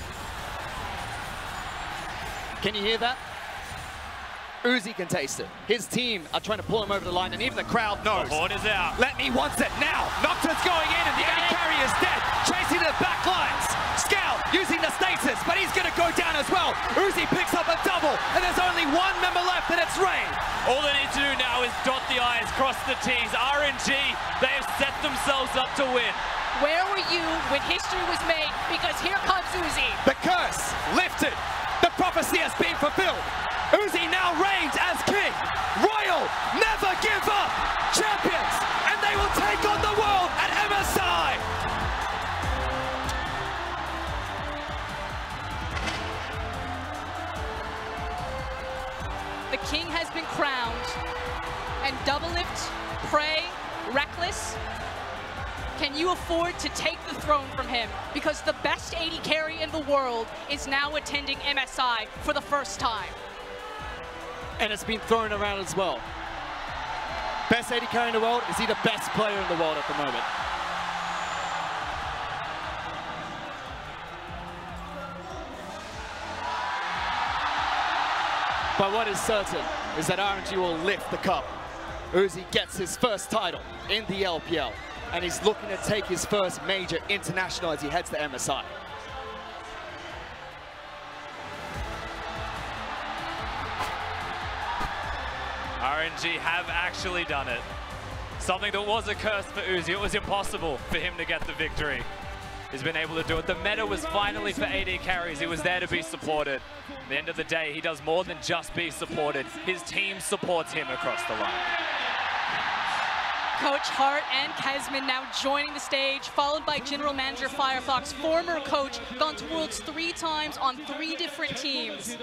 Can you hear that? Uzi can taste it. His team are trying to pull him over the line, and even the crowd knows. The Horde is out. Let Me wants it now. Nocturne's going in, and the AD carry is dead. Chasing the back lines. Scout using the stasis, but he's going to go down as well. Uzi picks up a double, and there's only one member left, and it's Rain. All they need to do now is dot the I's, cross the T's. RNG, they have set themselves up to win. Where were you when history was made? Because here comes Uzi. The curse lifted. The prophecy has been fulfilled. Uzi now reigns as king. Royal, never give up. Champions, and they will take on the world at MSI. The king has been crowned, and Doublelift, Prey, Reckless, can you afford to take the throne from him? Because the best AD carry in the world is now attending MSI for the first time. And it's been thrown around as well. Best AD carry in the world, is he the best player in the world at the moment? But what is certain is that RNG will lift the cup Uzi gets his first title in the LPL, and he's looking to take his first major international as he heads to MSI. RNG have actually done it. Something that was a curse for Uzi. It was impossible for him to get the victory. He's been able to do it. The meta was finally for AD carries. He was there to be supported. At the end of the day, he does more than just be supported. His team supports him across the line. Coach Hart and Kesman now joining the stage, followed by General Manager Firefox, former coach, gone to Worlds 3 times on 3 different teams.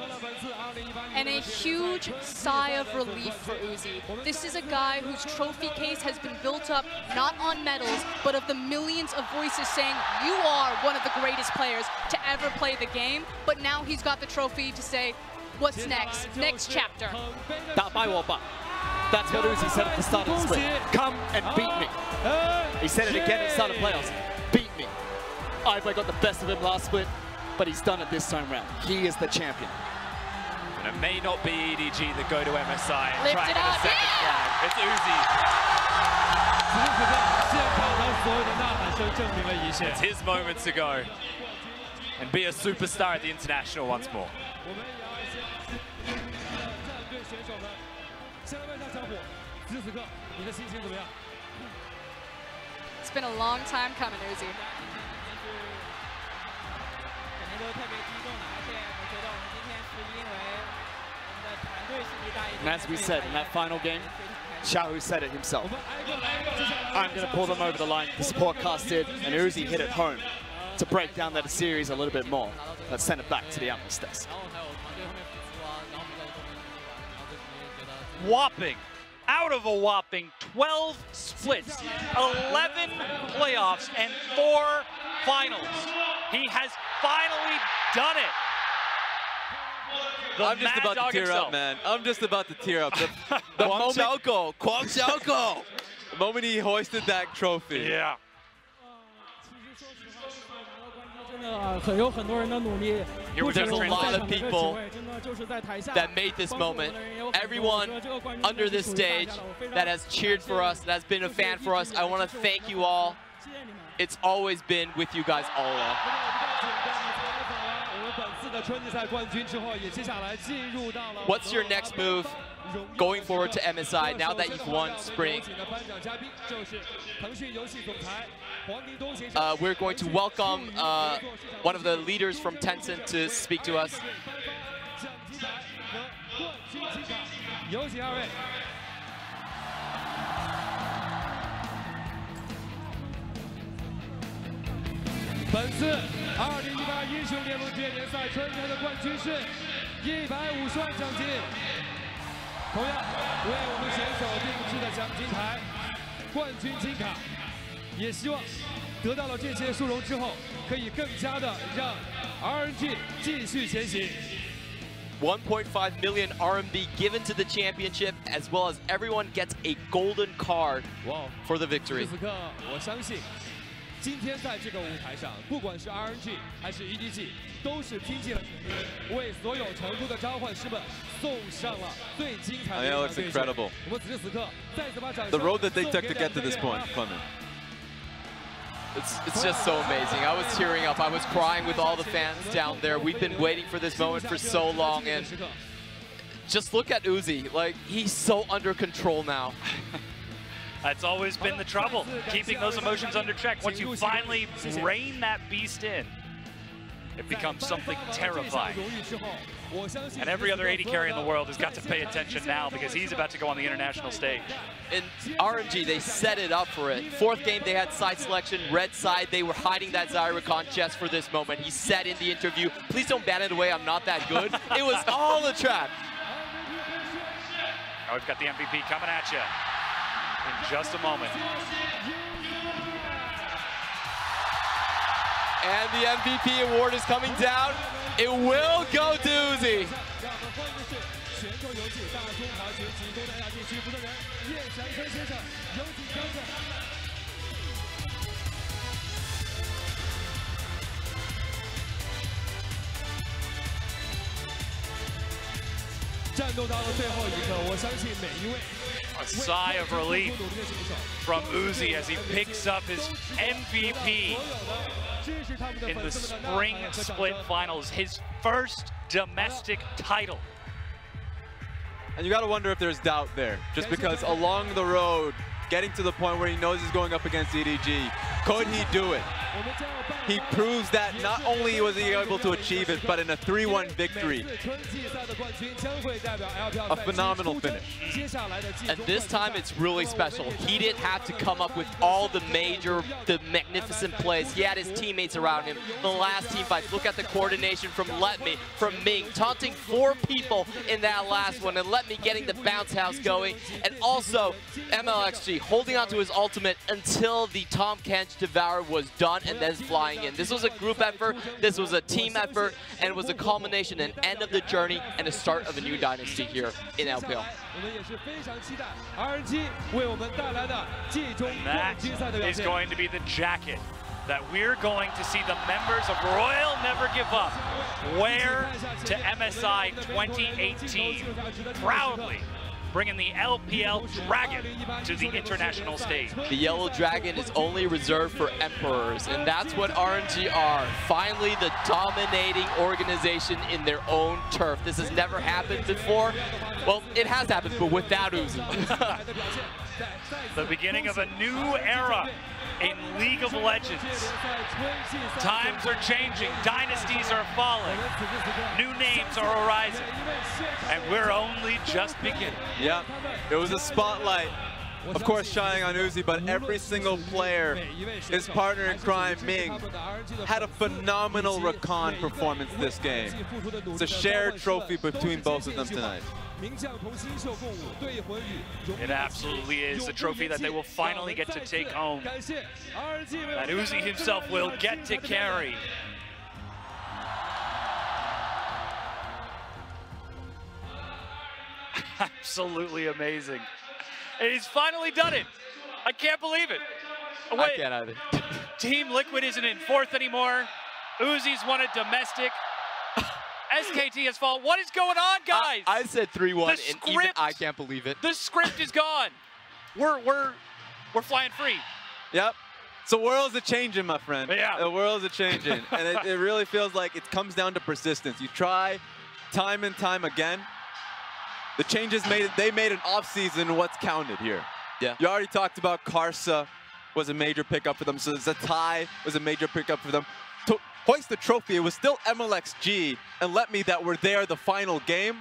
And a huge sigh of relief for Uzi. This is a guy whose trophy case has been built up not on medals, but of the millions of voices saying, you are one of the greatest players to ever play the game. But now he's got the trophy to say, what's next? Next chapter. That's what Uzi said at the start of the split. Come and beat me. He said it again at the start of playoffs. Beat me. Ivory got the best of him last split, but he's done it this time round. He is the champion. And it may not be EDG that go to MSI and Lift try and it get a up. second flag. It's Uzi. It's his moment to go and be a superstar at the international once more. It's been a long time coming, Uzi. And as we said in that final game, Xiaohu said it himself. I'm going to pull them over the line. The support cast did, and Uzi hit it home to break down that series a little bit more. Let's send it back to the analyst desk. Whopping, out of a whopping 12 splits, 11 playoffs, and 4 finals. He has finally done it. I'm just about to tear up, man. I'm just about to tear up. The moment, the moment he hoisted that trophy. Yeah. There's a lot of people that made this moment. Everyone under this stage that has cheered for us, that has been a fan for us, I want to thank you all. It's always been with you guys all along. What's your next move going forward to MSI now that you've won Spring? We're going to welcome one of the leaders from Tencent to speak to us.本次2018英雄联盟职业联赛春天的冠军是150万奖金。同样为我们选手定制的奖金牌、冠军金卡，也希望得到了这些殊荣之后，可以更加的让 RNG 继续前行。 1.5 million RMB given to the championship, as well as everyone gets a golden card for the victory. 此刻，我相信，今天在这个舞台上，不管是 RNG 还是 EDG， 都是拼尽了全力，为所有成都的召唤师们送上了最精彩的一场对决。我们此时此刻再次把掌声。 The road that they took to get to this point, Clement. It's just so amazing. I was tearing up. I was crying with all the fans down there. We've been waiting for this moment for so long, and just look at Uzi. Like, he's so under control now. That's always been the trouble, keeping those emotions under check. Once you finally rein that beast in, it becomes something terrifying. And every other AD carry in the world has got to pay attention now because he's about to go on the international stage. In RNG, they set it up for it. 4th game, they had side selection, red side. They were hiding that Zyricon just for this moment. He said in the interview, please don't ban it away, I'm not that good. It was all a trap. Now we've got the MVP coming at you in just a moment. And the MVP award is coming down. It will go to Uzi. A sigh of relief from Uzi as he picks up his MVP in the spring split finals, his first domestic title. And you got to wonder if there's doubt there, just because along the road, getting to the point where he knows he's going up against EDG, could he do it? He proves that not only was he able to achieve it, but in a 3-1 victory. A phenomenal finish. And this time it's really special. He didn't have to come up with all the magnificent plays. He had his teammates around him. The last team fights. Look at the coordination from Letme, from Ming, taunting 4 people in that last one, and Letme getting the bounce house going. And also MLXG holding on to his ultimate until the Tahm Kench Devour was done and then flying in. This was a group effort, this was a team effort, and it was a culmination and end of the journey and the start of a new dynasty here in LPL. That is going to be the jacket that we're going to see the members of Royal Never Give Up wear to MSI 2018, proudly bringing the LPL Dragon to the international stage. The Yellow Dragon is only reserved for Emperors, and that's what RNG are. Finally, the dominating organization in their own turf. This has never happened before. Well, it has happened, but without Uzi. The beginning of a new era in League of Legends. Times are changing, dynasties are falling, new names are arising, and we're only just beginning. Yeah, it was a spotlight, of course, shining on Uzi, but every single player, his partner in crime, Ming, had a phenomenal Rakan performance this game. It's a shared trophy between both of them tonight. It absolutely is a trophy that they will finally get to take home, that Uzi himself will get to carry. Absolutely amazing. And he's finally done it. I can't believe it. Wait, I can't either. Team Liquid isn't in 4th anymore. Uzi's won a domestic. SKT has fallen. What is going on, guys? I said 3-1, and even I can't believe it. The script is gone. We're flying free. Yep. So worlds are changing, my friend. Yeah. The worlds are changing. And it really feels like it comes down to persistence. You try time and time again. The changes they made an off-season what's counted here. Yeah. You already talked about Karsa was a major pickup for them. So Zatai was a major pickup for them. To hoist the trophy, it was still MLXG and Letme that were there the final game,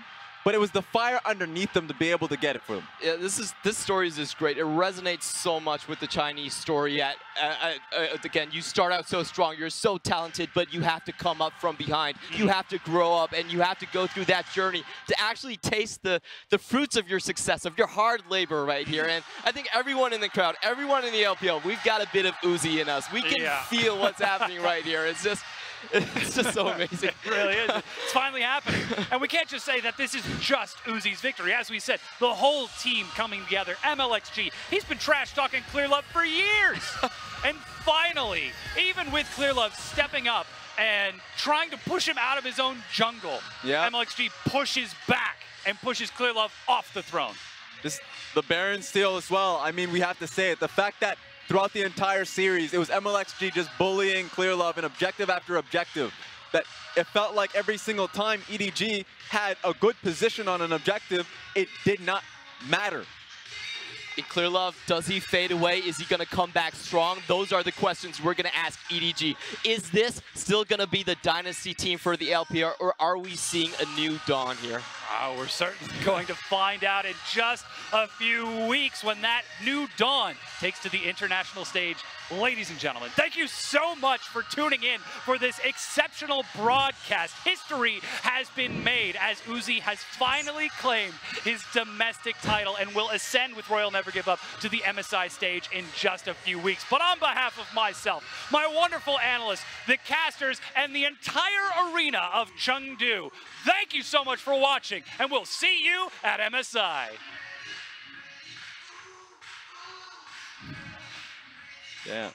but it was the fire underneath them to be able to get it for them. Yeah, this story is just great. It resonates so much with the Chinese story. Again, you start out so strong, you're so talented, but you have to come up from behind. You have to grow up, and you have to go through that journey to actually taste the fruits of your success, of your hard labor right here. And I think everyone in the crowd, everyone in the LPL, we've got a bit of Uzi in us. We can feel what's happening right here. It's just so amazing. It really is. It's finally happening. And we can't just say that this is just Uzi's victory. As we said, the whole team coming together. MLXG, he's been trash talking Clearlove for years. And finally, even with Clearlove stepping up and trying to push him out of his own jungle, MLXG pushes back and pushes Clearlove off the throne. The Baron steal as well. I mean, we have to say it. The fact that throughout the entire series, it was MLXG just bullying Clearlove in objective after objective. That it felt like every single time EDG had a good position on an objective, it did not matter. In Clearlove, does he fade away? Is he going to come back strong? Those are the questions we're going to ask EDG. Is this still going to be the dynasty team for the LPL, or are we seeing a new dawn here? We're certainly going to find out in just a few weeks when that new dawn takes to the international stage. Ladies and gentlemen, thank you so much for tuning in for this exceptional broadcast. History has been made as Uzi has finally claimed his domestic title and will ascend with Royal Never Give Up to the MSI stage in just a few weeks. But on behalf of myself, my wonderful analysts, the casters, and the entire arena of Chengdu, thank you so much for watching, and we'll see you at MSI. Yeah.